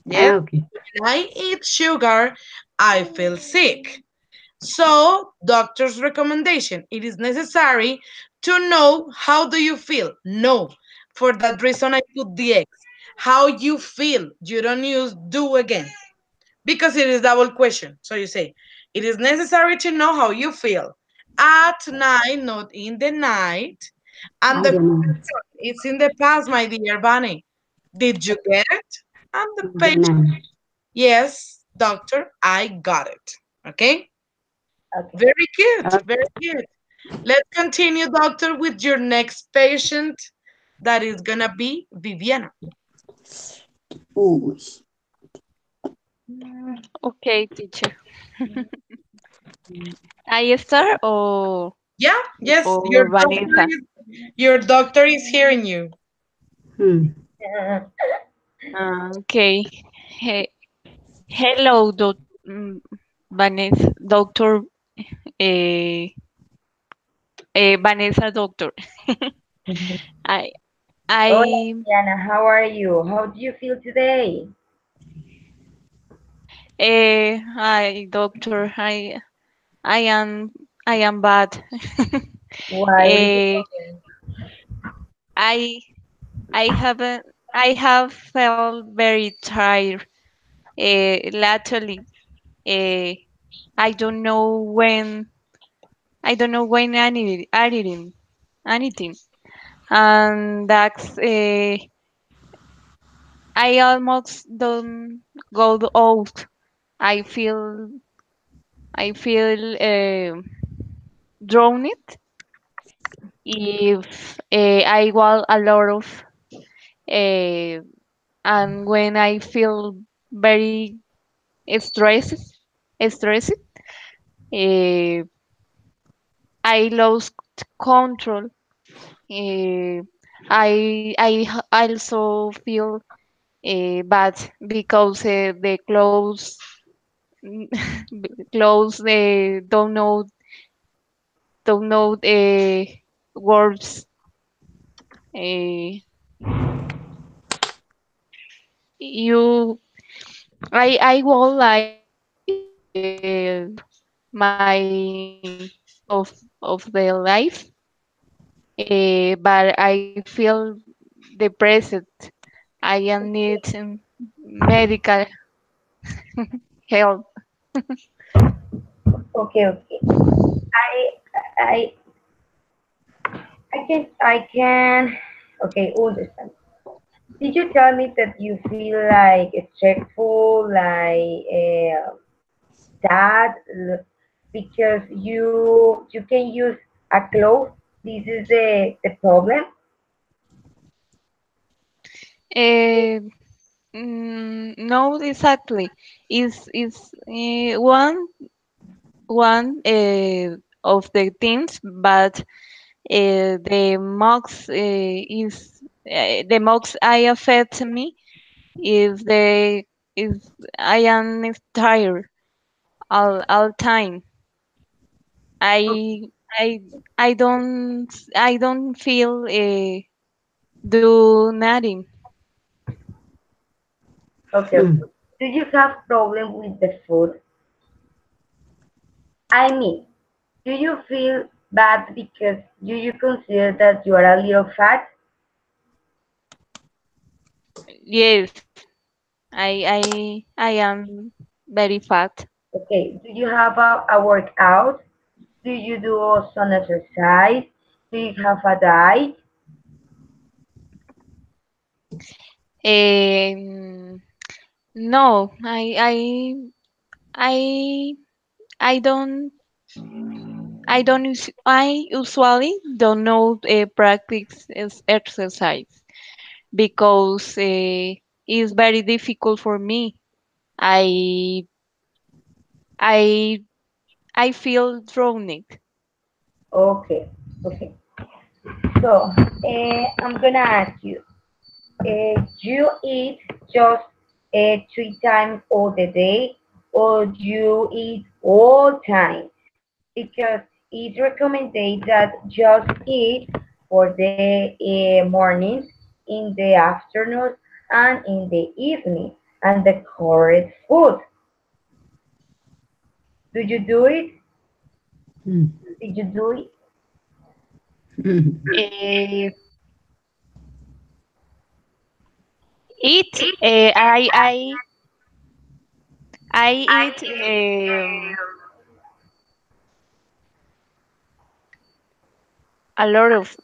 Yes, Okay. when I eat sugar, I feel sick. So, doctor's recommendation, it is necessary to know how do you feel. No, for that reason I put the X. How you feel. You don't use do again because it is double question. So you say, it is necessary to know how you feel at night, not in the night. And I the don't know. question, it's in the past, my dear Bunny. Did you get it? And the I don't patient, know. yes, doctor, I got it. Okay? Okay. Very good, Okay. very good. Let's continue, doctor, with your next patient. That is gonna be Viviana. Uy. Okay, teacher. I start Yeah, yes, or Vanessa. your doctor is hearing you. Hmm. Okay. Hey, hello, mm, Vanessa, doctor. Eh, Vanessa, doctor. I Hola, I Diana. How are you? How do you feel today? Hi, doctor. I am I am bad. Why? What is the Eh, problem? I I haven't I have felt very tired lately. Uh, I don't know when anything, and that's I almost don't go out. I feel drowned if I walk a lot of uh, and when I feel very stressed, uh, I lost control. Uh, I also feel bad because the clothes clothes don't know words. Uh, you I would like my of the life, but I feel depressed. I am need medical help. Okay, okay. I I can okay, understand. Did you tell me that you feel like stressful, like sad, because you can use a cloth? This is the problem. Uh, no, exactly. Is one of the things, but the marks is the marks I affect me is the is I am tired all time. I I I don't feel do nothing. Okay, okay. Do you have problem with the food? I mean, do you feel bad because do you consider that you are a little fat? Yes, I am very fat. Okay, do you have a workout? Do you do some exercise? Do you have a diet? Um, no, I I don't I usually don't know practice exercise because it's very difficult for me. I I I feel drowned. Okay, okay. So, I'm gonna ask you, you eat just 3 times all the day, or you eat all time? Because it's recommended that just eat for the morning, in the afternoon, and in the evening, and the correct food. Do you do it? Did you do it? Uh, eat I eat a lot of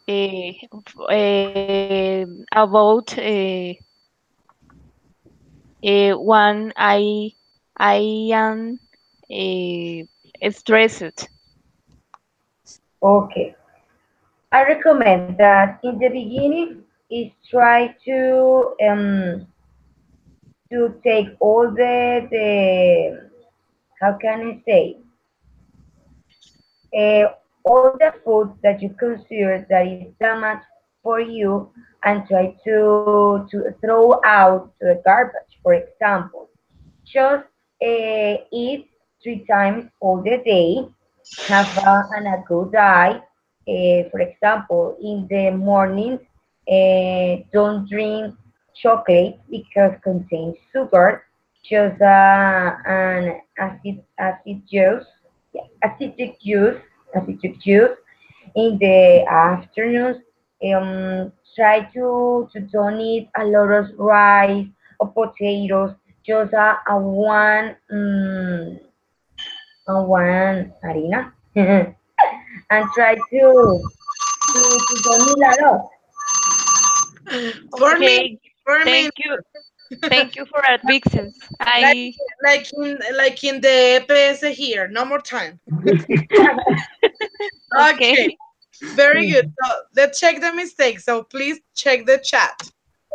about one I am stressed. Okay. I recommend that in the beginning is try to take all the how can I say, uh, all the food that you consider that is damage for you, and try to throw out to the garbage. For example, just eat 3 times all the day, have a good diet. For example, in the morning, don't drink chocolate because contains sugar. Just an juice, yeah, acidic juice in the afternoons. Try to don't eat a lot of rice or potatoes. Just a one one harina, and try to don't eat a lot. For me, Okay, for me, thank you. Thank you for advices. like I like in the PS here. No more time. okay. Okay, very good. So let's check the mistakes. So please check the chat.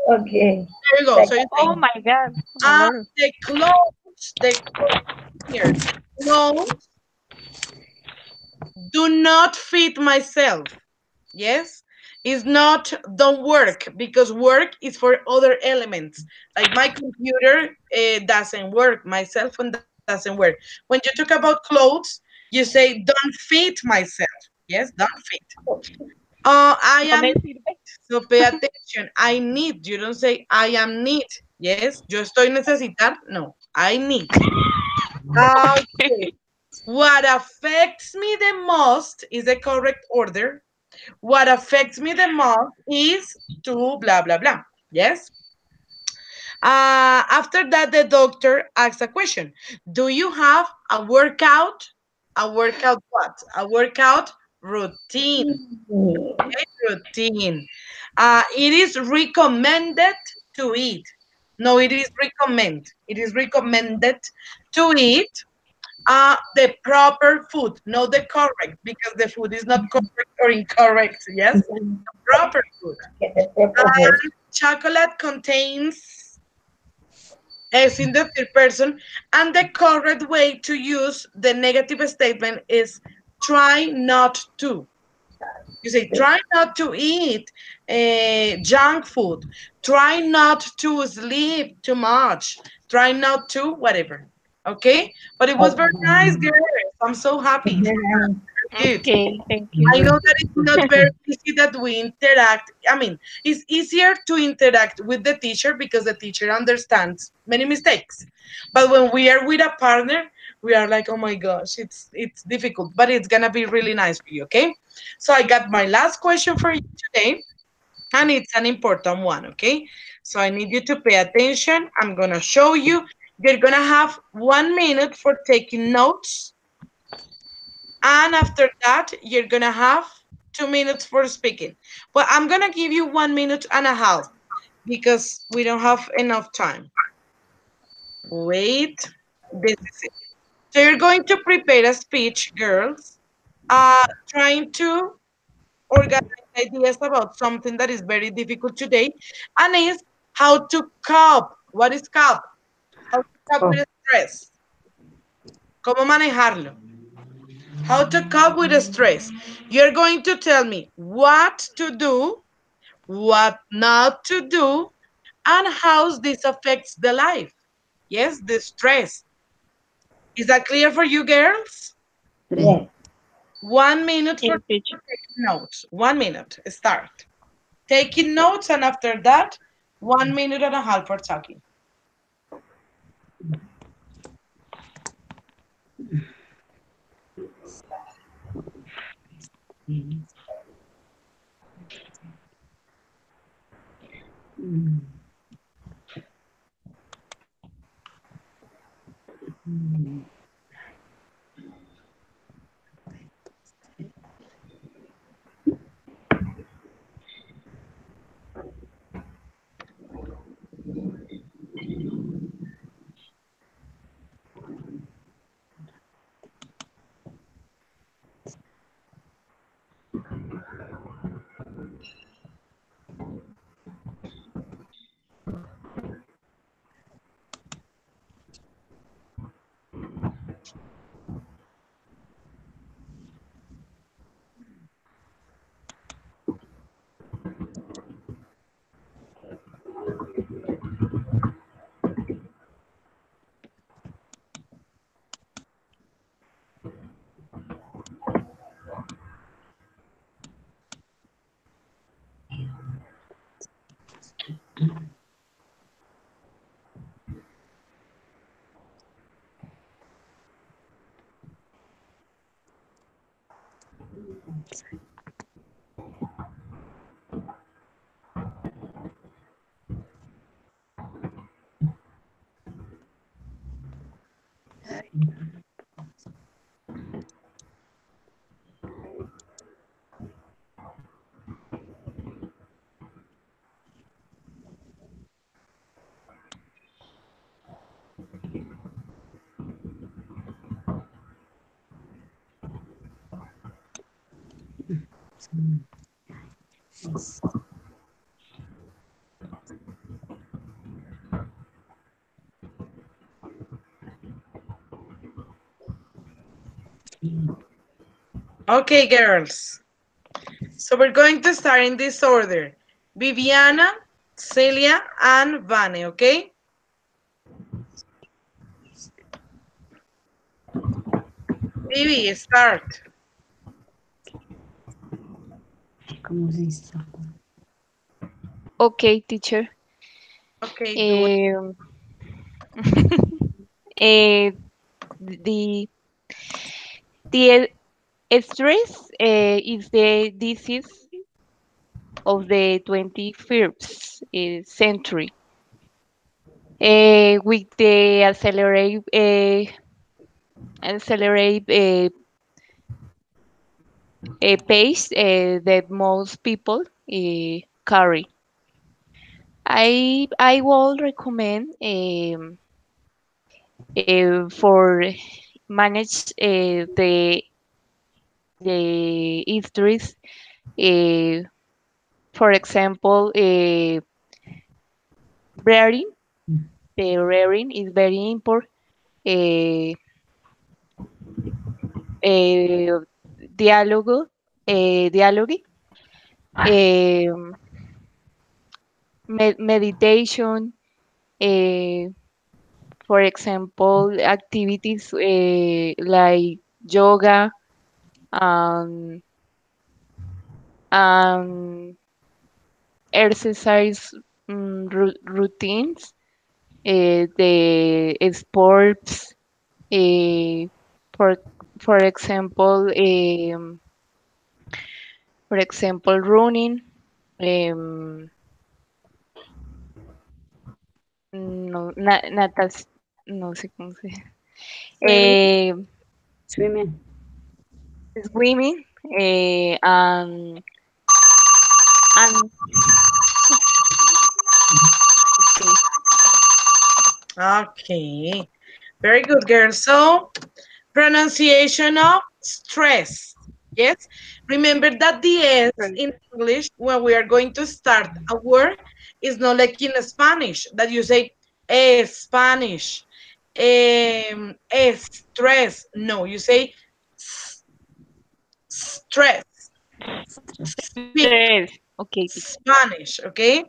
Okay. There you go. Like, So you're Oh saying, my God, a lot. the clothes here. Clothes do not fit myself. Yes, it's not don't work because work is for other elements. Like my computer doesn't work, my cell phone doesn't work. When you talk about clothes, you say don't fit myself. Yes, don't fit. I No am, me sirve. so pay attention. I need. You don't say I am need. Yes, yo estoy necesitar. No, I need. Okay. What affects me the most is the correct order. What affects me the most is to blah, blah, blah. Yes. After that, the doctor asks a question. Do you have a workout? A workout what? A workout routine. mm, Routine. It is recommended to eat. No, it is recommend. It is recommended to eat the proper food, not the correct, because the food is not correct or incorrect. Yes, proper food. get the proper food. Chocolate contains S in the third person, and the correct way to use the negative statement is try not to. You say, try not to eat junk food. Try not to sleep too much. Try not to, whatever. Okay? But it was very nice, girls. I'm so happy. Good. Okay, thank you. I know that it's not very easy that we interact. I mean, it's easier to interact with the teacher because the teacher understands many mistakes. But when we are with a partner, we are like, oh my gosh, it's difficult, but it's gonna be really nice for you, okay? So I got my last question for you today, and it's an important one, okay? So I need you to pay attention. I'm gonna show you. You're gonna have 1 minute for taking notes, and after that, you're gonna have 2 minutes for speaking. But I'm gonna give you 1 minute and a half because we don't have enough time. Wait, this is it. So you're going to prepare a speech, girls, trying to organize ideas about something that is very difficult today, and is how to cope. What is cope? How to cope with stress. ¿Cómo manejarlo? How to cope with stress. You're going to tell me what to do, what not to do, and how this affects the life. Yes, the stress. Is that clear for you, girls? Yes. 1 minute for Yes, teacher. taking notes. 1 minute. Start. Taking notes, and after that, 1 minute and a half for talking. Okay, girls. So we're going to start in this order. Viviana, Celia, and Vane, okay? Vivi, start. ¿Cómo se dice? Okay, teacher. Okay, do it. Um, eh, the the stress is the disease of the 21st century. With the accelerate pace that most people carry. I will recommend for manage the histories. Uh, for example, rearing. The rearing is very important. Uh, diálogo, dialogue, um, meditation, uh, for example, activities like yoga, um, um, exercise routines, the sports, uh, for for example, running, um, no, no sé cómo se, Swimming. eh, Swimming. swimming, and okay, Okay. Very good, girl. So, pronunciation of stress. Yes. Remember that the S right. in English, when we are going to start a word, is not like in Spanish that you say Spanish, stress. No, you say stress. Speak Stress. Okay, teacher. Spanish, okay?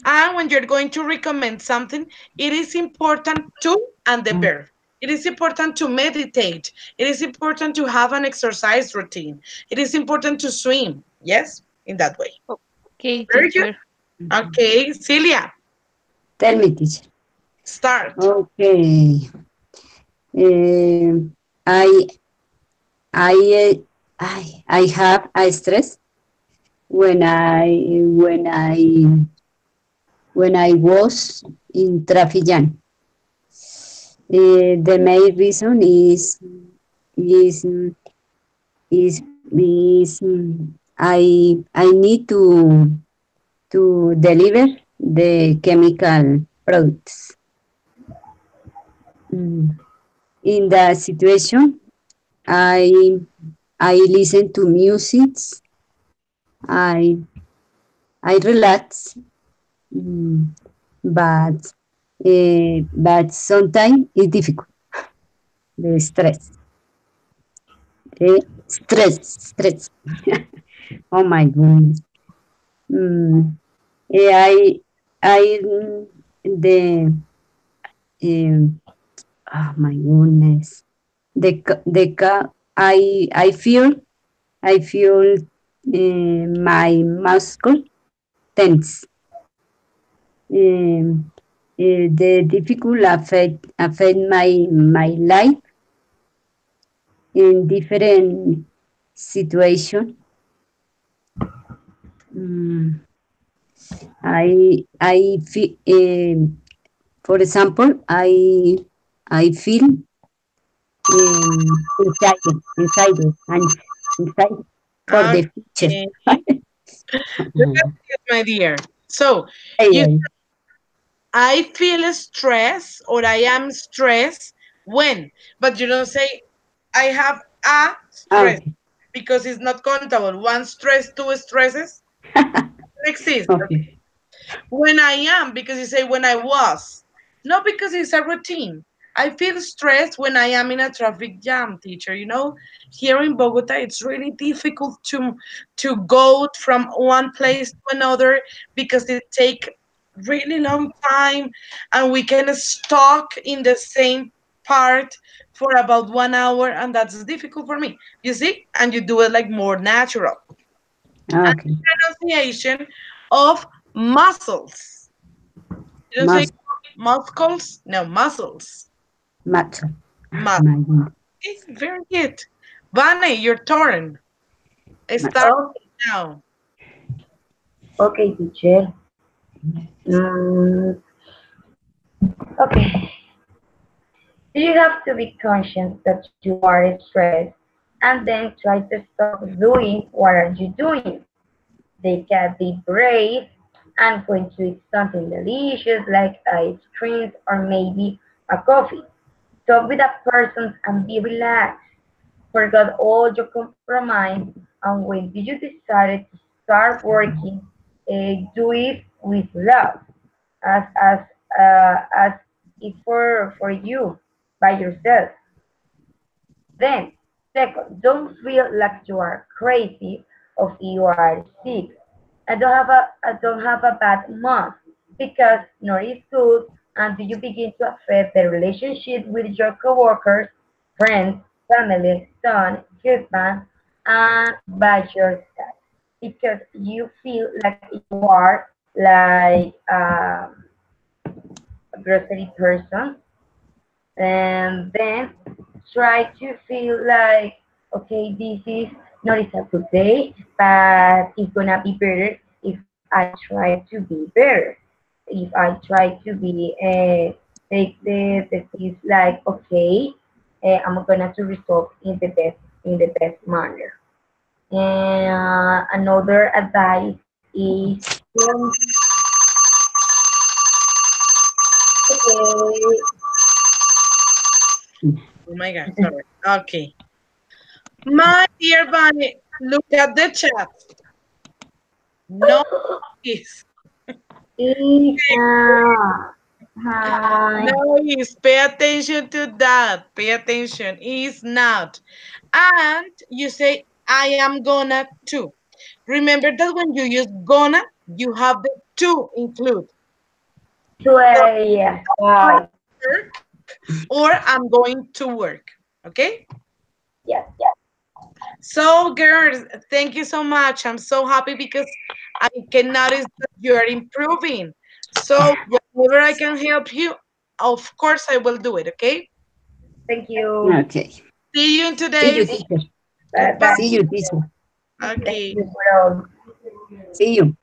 And when you're going to recommend something, it is important to, and the Mm. verb. It is important to meditate. It is important to have an exercise routine. It is important to swim. Yes, in that way. Okay, Very good. teacher. Okay, Celia, Tell me, teacher. start. Okay. Um, I I I have a stress when I was in traffic jam. The main reason is I need to deliver the chemical products. Mm. In that situation, I I listen to music. I I relax, mm, but sometimes it's difficult. The stress, stress. Oh my goodness. Mm, I the um, oh my goodness. I feel my muscle tense. Um, the difficult affect my life in different situation. Mm, I feel, for example, I feel inside for the future. Okay. Look at this, my dear. So, you Ay, I feel stress or I am stressed when, but you don't say I have a stress okay. because it's not countable. One stress, two stresses don't exist. Okay. Okay. When I am, because you say when I was, not because it's a routine. I feel stressed when I am in a traffic jam, teacher. You know, here in Bogota, it's really difficult to go from one place to another because it take really long time, and we can stuck in the same part for about 1 hour, and that's difficult for me. You see, and you do it like more natural. And Okay. pronunciation of muscles. You don't say Must muscles, no muscles. matter. Muscles. My God. Okay, very good. Vane, your turn. Start Okay, now. okay, teacher. Mm, okay. So you have to be conscious that you are stressed and then try to stop doing what are you doing. Take a deep breath and going to eat something delicious like ice cream or maybe a coffee. Talk with a person and be relaxed. Forget all your compromise, and when you decided to start working, do it with love, as it for you by yourself. Then Second, don't feel like you are crazy or you are sick. I don't have a bad month because nor is good until you begin to affect the relationship with your coworkers, friends, family, son, husband, and by yourself because you feel like you are like a grocery person, and then try to feel like, okay, this is not a good day, but it's gonna be better if I try to be better. If I try to be take the things like, okay, I'm gonna to resolve in the best manner. And another advice is okay. Oh my God, sorry. Okay. My dear Bunny, look at the chat. No, please. Isa. Hi. No, is pay attention to that. Pay attention. Is not. And you say, I am gonna to. Remember that when you use gonna, you have the to include. So, Yes, going right. to work or I'm going to work. Okay? Yes, yes. So, girls, thank you so much. I'm so happy because I can notice that you are improving. So, whenever I can help you, of course I will do it. Okay? Thank you. Okay. See you in See you, 2 days. teacher. Bye Goodbye. bye. See you, teacher. Thank Okay. you, bro. See you.